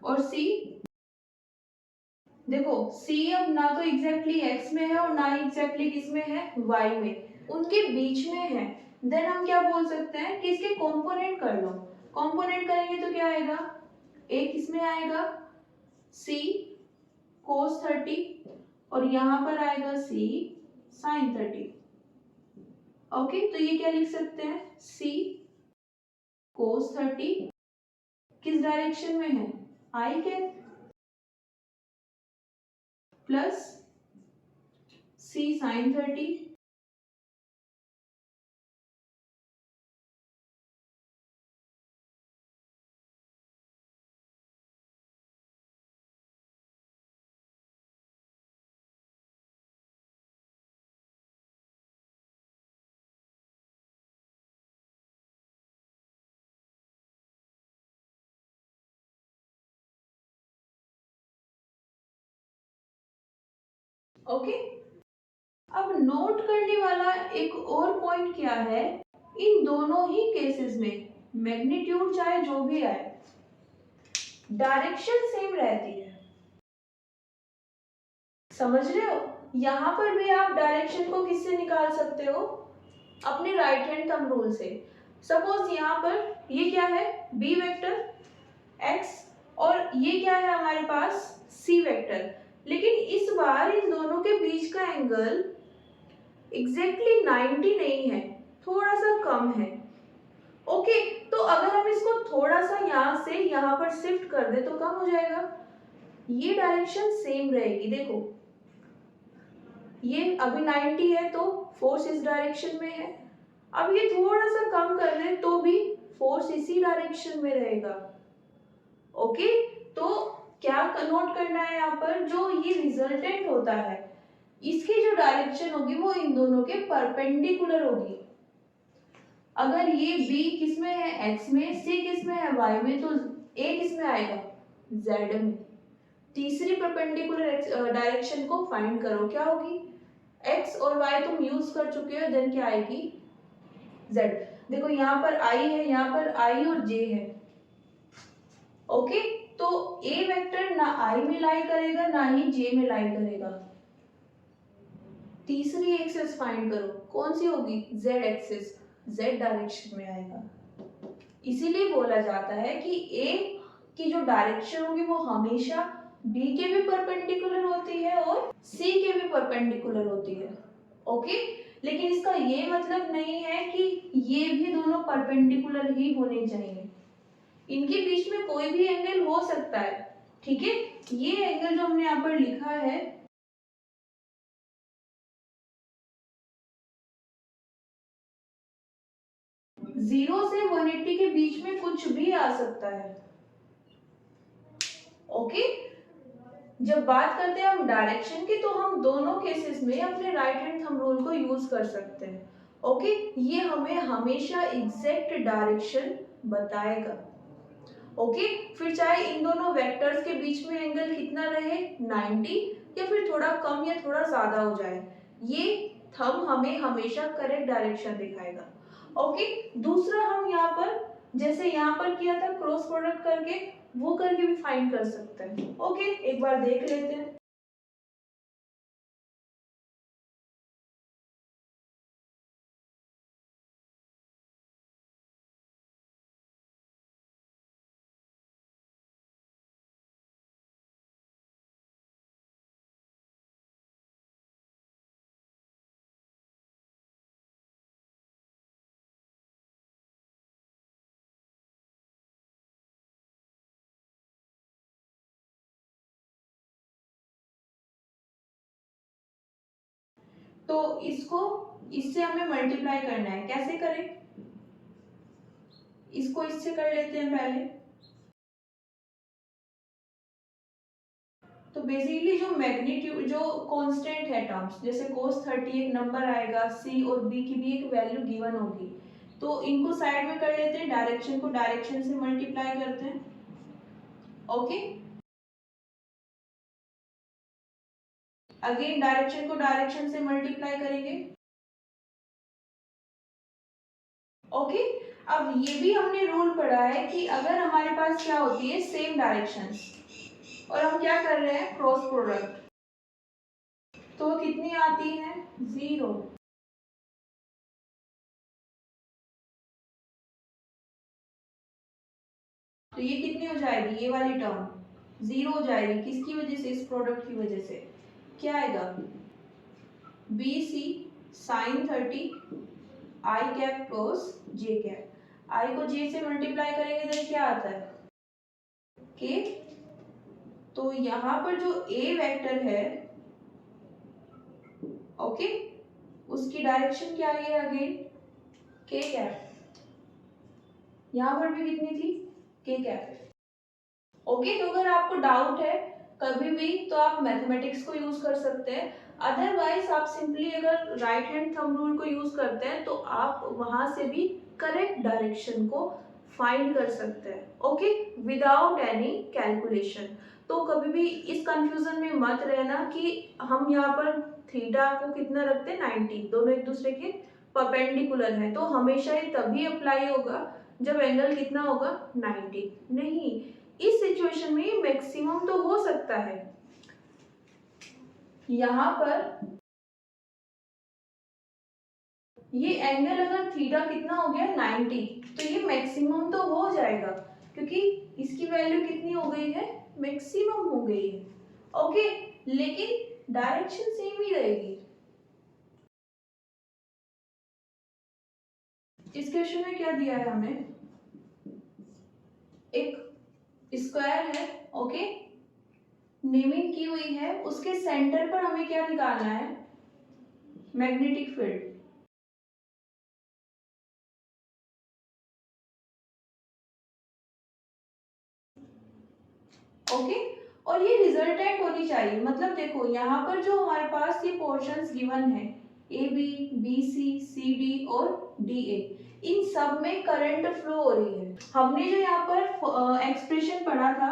और सी, देखो सी अब ना तो एग्जैक्टली एक्स में है और ना ही एग्जैक्टली किस में है, वाई में, उनके बीच में है। देन हम क्या बोल सकते हैं कि इसके कंपोनेंट कर लो। कंपोनेंट करेंगे तो क्या आएगा, एक इसमें आएगा सी cos 30 और यहाँ पर आएगा सी sin 30। ओके, तो ये क्या लिख सकते हैं, सी cos 30 किस डायरेक्शन में है, आई कैप, प्लस सी sin 30 ओके। अब नोट करने वाला एक और पॉइंट क्या है, इन दोनों ही केसेस में मैग्नीट्यूड चाहे जो भी आए, डायरेक्शन सेम रहती है। समझ रहे हो? यहां पर भी आप डायरेक्शन को किससे निकाल सकते हो, अपने राइट हैंड थंब रूल से। सपोज यहाँ पर ये क्या है, बी वेक्टर x, और ये क्या है हमारे पास c वेक्टर, लेकिन इस बार इन दोनों के बीच का एंगल एग्जैक्टली 90 नहीं है, थोड़ा सा कम है। ओके, तो अगर हम इसको थोड़ा सा यहाँ से यहाँ पर शिफ्ट कर दे तो कम हो जाएगा, ये डायरेक्शन सेम रहेगी। देखो ये अभी 90 है तो फोर्स इस डायरेक्शन में है, अब ये थोड़ा सा कम कर दे तो भी फोर्स इसी डायरेक्शन में रहेगा। ओके, तो क्या नोट करना है यहाँ पर, जो ये रिजल्टेंट होता है इसकी जो डायरेक्शन होगी वो इन दोनों के परपेंडिकुलर होगी। अगर ये b किस में है, x में, c किस में है, y में, तो a किस में आएगा, z में। तीसरी परपेंडिकुलर डायरेक्शन को फाइंड करो, क्या होगी, x और y तुम यूज कर चुके हो, देन क्या आएगी, z। देखो यहाँ पर i है, यहाँ पर i और j है। ओके, तो a वेक्टर ना i में लाई करेगा ना ही j में लाई करेगा। तीसरी एक्सिस फाइंड करो, कौन सी होगी, z एक्सिस, z डायरेक्शन में आएगा। इसीलिए बोला जाता है कि a की जो डायरेक्शन होगी वो हमेशा b के भी परपेंडिकुलर होती है और c के भी परपेंडिकुलर होती है। ओके, लेकिन इसका ये मतलब नहीं है कि ये भी दोनों परपेंडिकुलर ही होने चाहिए, इनके बीच में कोई भी एंगल हो सकता है। ठीक है, ये एंगल जो हमने यहाँ पर लिखा है, जीरो से 180 के बीच में कुछ भी आ सकता है। ओके, जब बात करते हैं हम डायरेक्शन की तो हम दोनों केसेस में अपने राइट हैंड थंब रूल को यूज कर सकते हैं। ओके, ये हमें हमेशा एग्जैक्ट डायरेक्शन बताएगा। ओके, फिर चाहे इन दोनों वेक्टर्स के बीच में एंगल कितना रहे, 90, या फिर थोड़ा कम या थोड़ा ज्यादा हो जाए, ये थंब हमें हमेशा करेक्ट डायरेक्शन दिखाएगा। ओके, दूसरा हम यहाँ पर जैसे यहाँ पर किया था क्रॉस प्रोडक्ट करके, वो करके भी फाइंड कर सकते हैं। ओके, एक बार देख लेते हैं। तो इसको इससे हमें मल्टीप्लाई करना है, कैसे करें, इसको इससे कर लेते हैं पहले। तो बेसिकली जो मैग्नीट्यूड जो कांस्टेंट है टर्म्स, जैसे cos 30 एक नंबर आएगा, c और b की भी एक वैल्यू गिवन होगी, तो इनको साइड में कर लेते हैं, डायरेक्शन को डायरेक्शन से मल्टीप्लाई करते हैं। ओके, अगेन डायरेक्शन को डायरेक्शन से मल्टीप्लाई करेंगे। ओके, अब ये भी हमने रूल पढ़ा है कि अगर हमारे पास क्या होती है, सेम डायरेक्शंस, और हम क्या कर रहे हैं, क्रॉस प्रोडक्ट, तो कितनी आती है, 0। तो ये कितनी हो जाएगी, ये वाली टर्म 0 हो जाएगी, किसकी वजह से, इस प्रोडक्ट की वजह से। क्या आएगा, बी सी साइन 30 आई कैप प्लस जे कैप, आई को जे से मल्टीप्लाई करेंगे तो क्या आता है, के। तो यहाँ पर जो ए वेक्टर है, ओके, उसकी डायरेक्शन क्या आई है, अगेन के कैप, यहाँ पर भी कितनी थी, के कैप। ओके, तो अगर आपको डाउट है कभी भी तो आप मैथमेटिक्स को यूज कर सकते हैं, अदरवाइज आप सिंपली अगर राइट हैंड थंब रूल को यूज करते हैं तो आप वहां से भी करेक्ट डायरेक्शन को फाइंड कर सकते हैं। Okay, without any calculation. तो कभी भी इस कंफ्यूजन में मत रहना कि हम यहाँ पर थीटा को कितना रखते हैं 90, दोनों एक दूसरे के परपेंडिकुलर है, तो हमेशा ये तभी अप्लाई होगा जब एंगल कितना होगा 90। नहीं, इस सिचुएशन में ये मैक्सिमम तो हो सकता है। यहाँ पर ये एंगल अगर थीटा कितना हो गया 90, तो ये मैक्सिमम तो हो जाएगा क्योंकि इसकी वैल्यू कितनी हो गई है, मैक्सिमम हो गई है। ओके, लेकिन डायरेक्शन सेम ही रहेगी। इस क्वेश्चन में क्या दिया है हमें, एक स्क्वायर है, ओके, नेमिंग की हुई है, उसके सेंटर पर हमें क्या निकालना है, मैग्नेटिक फील्ड। ओके, और ये रिजल्टेंट होनी चाहिए, मतलब देखो यहाँ पर जो हमारे पास ये पोर्शंस गिवन है A B, B C, C D और डी ए, इन सब में करंट फ्लो हो रही है। हमने जो यहाँ पर एक्सप्रेशन पढ़ा था,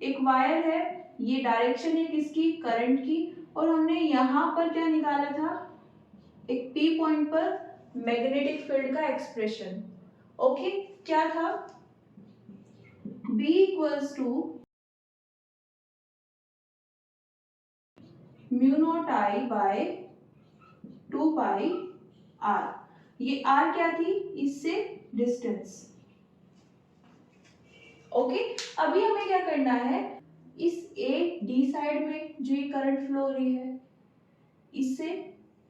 एक वायर है, ये डायरेक्शन है किसकी, करंट की, और हमने यहाँ पर क्या निकाला था, एक पी पॉइंट पर मैग्नेटिक फील्ड का एक्सप्रेशन। ओके, क्या था, B equals to mu naught I by 2 pi R. ये आर क्या थी, इससे डिस्टेंस। ओके, अभी हमें क्या करना है, इस ए डी साइड में जो ये करंट फ्लो हो रही है, इससे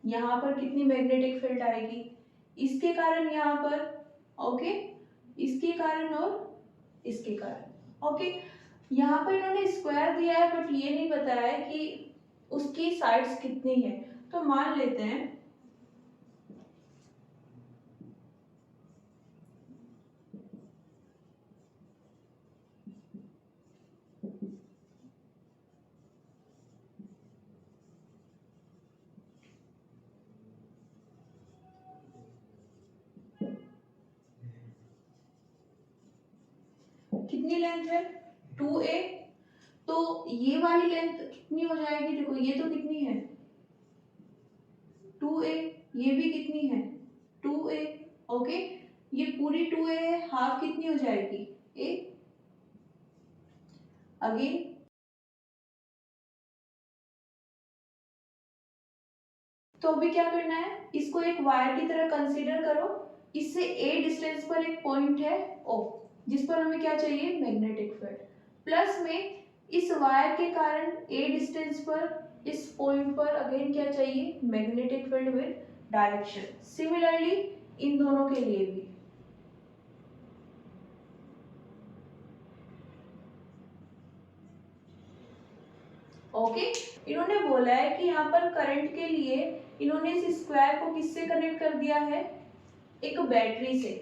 यहाँ पर कितनी मैग्नेटिक फील्ड आएगी, इसके कारण यहाँ पर, ओके, इसके कारण और इसके कारण। ओके, यहाँ पर इन्होंने स्क्वायर दिया है बट ये नहीं बताया है कि उसकी साइड्स कितनी है, तो मान लेते हैं कितनी लेंथ है 2a, तो ये वाली लेंथ कितनी हो जाएगी, देखो ये तो कितनी है 2a, ये भी कितनी है 2a। ओके, ये पूरी 2a है, हाफ कितनी हो जाएगी a। अगेन तो अभी क्या करना है, इसको एक वायर की तरह कंसीडर करो, इससे a डिस्टेंस पर एक पॉइंट है o, जिस पर हमें क्या चाहिए, मैग्नेटिक फील्ड, प्लस में इस वायर के कारण a डिस्टेंस पर इस पॉइंट पर अगेन क्या चाहिए, magnetic field with direction. Similarly in दोनों के लिए भी। ओके, इन्होंने बोला है कि यहाँ पर करंट के लिए इन्होंने इस स्क्वायर को किससे कनेक्ट कर दिया है, एक बैटरी से।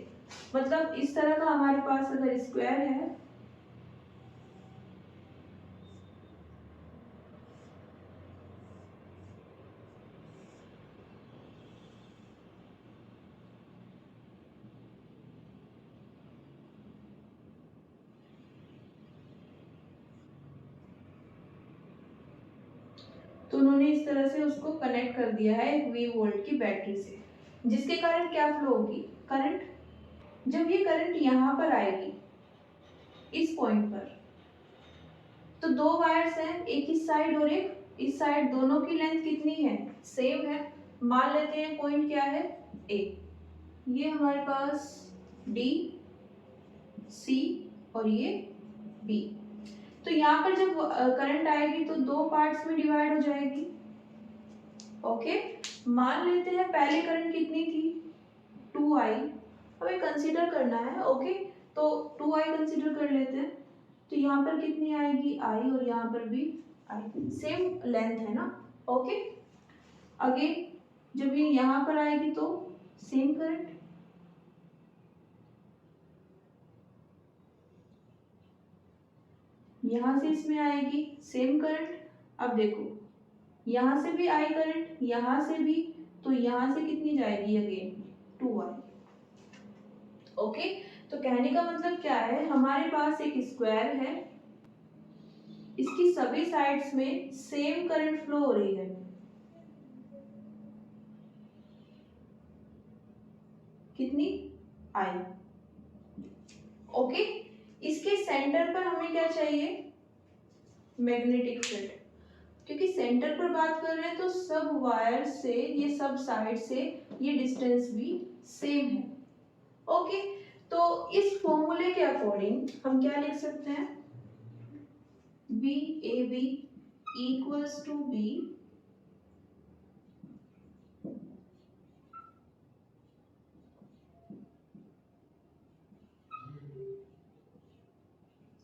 मतलब इस तरह का हमारे पास अगर स्क्वायर है, तो उन्होंने इस तरह से उसको कनेक्ट कर दिया है एक V वोल्ट की बैटरी से, जिसके कारण क्या फ्लो होगी, करंट। जब ये करंट यहाँ पर आएगी इस पॉइंट पर, तो दो वायर्स हैं, एक इस साइड और एक इस साइड, दोनों की लेंथ कितनी है, सेम है। मान लेते हैं पॉइंट क्या है A, ये हमारे पास D, C और ये B। तो यहाँ पर जब करंट आएगी तो दो पार्ट्स में डिवाइड हो जाएगी। ओके, मान लेते हैं पहले करंट कितनी थी 2i, हमें कंसीडर करना है। ओके, तो 2i कंसीडर कर लेते हैं, तो यहाँ पर कितनी आएगी i और यहाँ पर भी i, सेम लेंथ है ना। ओके, अगेन जब ये यहाँ पर आएगी तो सेम करंट, यहाँ से इसमें आएगी सेम करंट। अब देखो यहाँ से भी आई करंट, यहाँ से भी, तो यहाँ से कितनी जाएगी अगेन 2i। ओके, तो कहने का मतलब क्या है, हमारे पास एक स्क्वायर है, इसकी सभी साइड्स में सेम करंट फ्लो हो रही है। कितनी? आई। ओके, इसके सेंटर पर हमें क्या चाहिए? Magnetic field. क्योंकि सेंटर पर बात कर रहे हैं तो सब वायर से, ये सब साइड से ये डिस्टेंस भी सेम है। ओके, तो इस फॉर्मूले के अकॉर्डिंग हम क्या लिख सकते हैं? B A B equals to B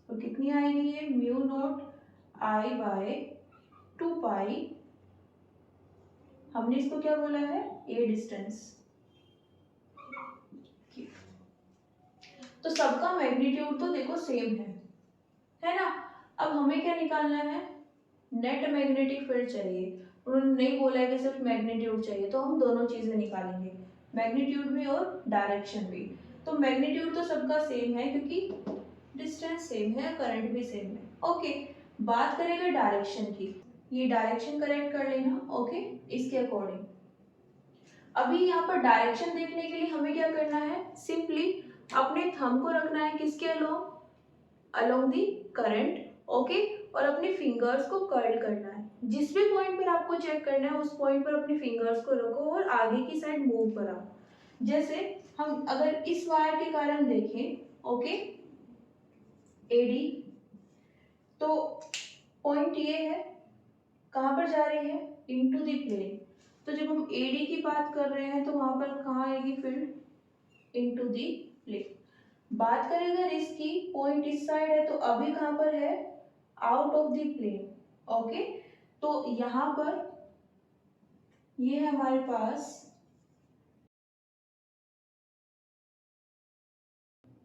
और कितनी आएगी ये? Mu naught I by 2 pi, हमने इसको क्या बोला है? A distance. तो सबका मैग्नीट्यूड तो देखो सेम है ना? अब हमें क्या निकालना है? नेट मैग्नेटिक फील्ड चाहिए। उन्होंने नहीं बोला है कि सिर्फ मैग्नीट्यूड चाहिए, तो हम दोनों चीजें निकालेंगे, मैग्नीट्यूड भी और डायरेक्शन भी। तो मैग्नीट्यूड तो सबका सेम है क्योंकि डिस्टेंस सेम है, करंट भी सेम है। ओके, बात करेंगे डायरेक्शन की। ये डायरेक्शन करेक्ट कर लेना। ओके, इसके अकॉर्डिंग अभी यहाँ पर डायरेक्शन देखने के लिए हमें क्या करना है? सिंपली अपने थंब को रखना है किसके along? Along the current. Okay, और अपने फिंगर्स को कर्ल करना है। जिस भी पॉइंट पर आपको चेक करना है उस पॉइंट पर अपने फिंगर्स को रखो और आगे की साइड मूव कराओ। जैसे हम अगर इस वायर के कारण देखें, ओके, एडी, तो पॉइंट ये है, कहाँ पर जा रही है? Into the plane. तो जब हम एडी की बात कर रहे हैं तो वहां पर कहाँ आएगी फील्ड? Into the plane. बात करें अगर इसकी, पॉइंट इस साइड है तो अभी कहाँ पर है? Out of the plane. Okay, तो यहाँ पर ये है हमारे पास,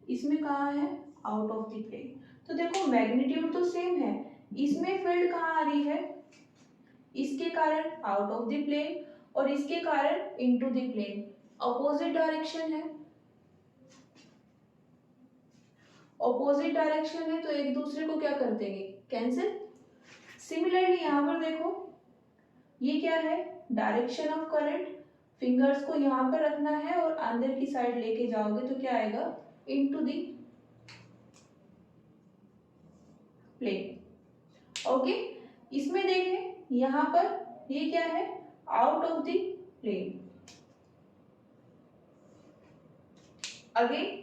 इसमें कहाँ है? Out of the plane. तो देखो मैग्नीट्यूड तो सेम है, इसमें फील्ड कहाँ आ रही है? इसके कारण आउट ऑफ द प्लेन और इसके कारण into the plane. Opposite direction है, ऑपोजिट डायरेक्शन है तो एक दूसरे को क्या कर देंगे? कैंसिल। सिमिलरली यहाँ पर देखो, ये क्या है? Direction of current. फिंगर्स को यहाँ पर रखना है और अंदर की साइड लेके जाओगे तो क्या आएगा? Into the plane. ओके, इसमें देखें यहाँ पर ये क्या है? Out of the plane. Again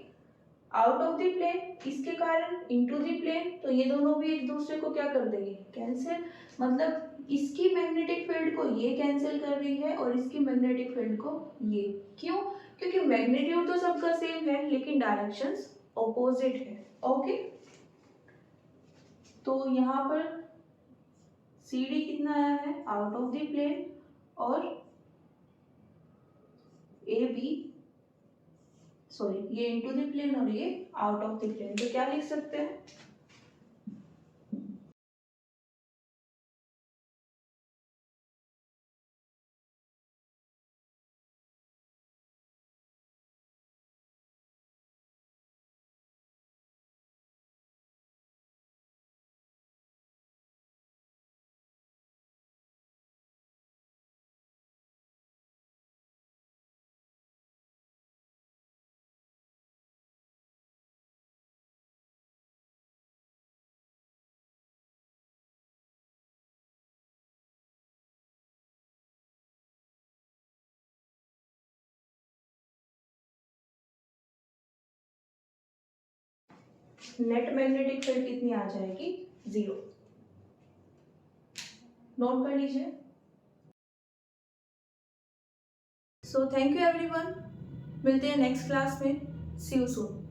out of the plane, इसके कारण इनटू द प्लेन, तो ये दोनों भी एक दूसरे को क्या कर देंगे? कैंसिल। मतलब इसकी मैग्नेटिक फील्ड को ये कैंसिल कर रही है और इसकी मैग्नेटिक फील्ड को ये। क्यों? क्योंकि मैग्नीट्यूड तो सबका सेम है लेकिन डायरेक्शंस ऑपोजिट है। ओके, तो यहाँ पर सी डी कितना आया है? आउट ऑफ द प्लेन, और ए बी, सॉरी, ये इनटू द प्लेन और ये आउट ऑफ द प्लेन। तो क्या लिख सकते हैं? नेट मैग्नेटिक फील्ड कितनी आ जाएगी? 0। नोट कर लीजिए। सो थैंक यू एवरीवन, मिलते हैं नेक्स्ट क्लास में। सी यू सून।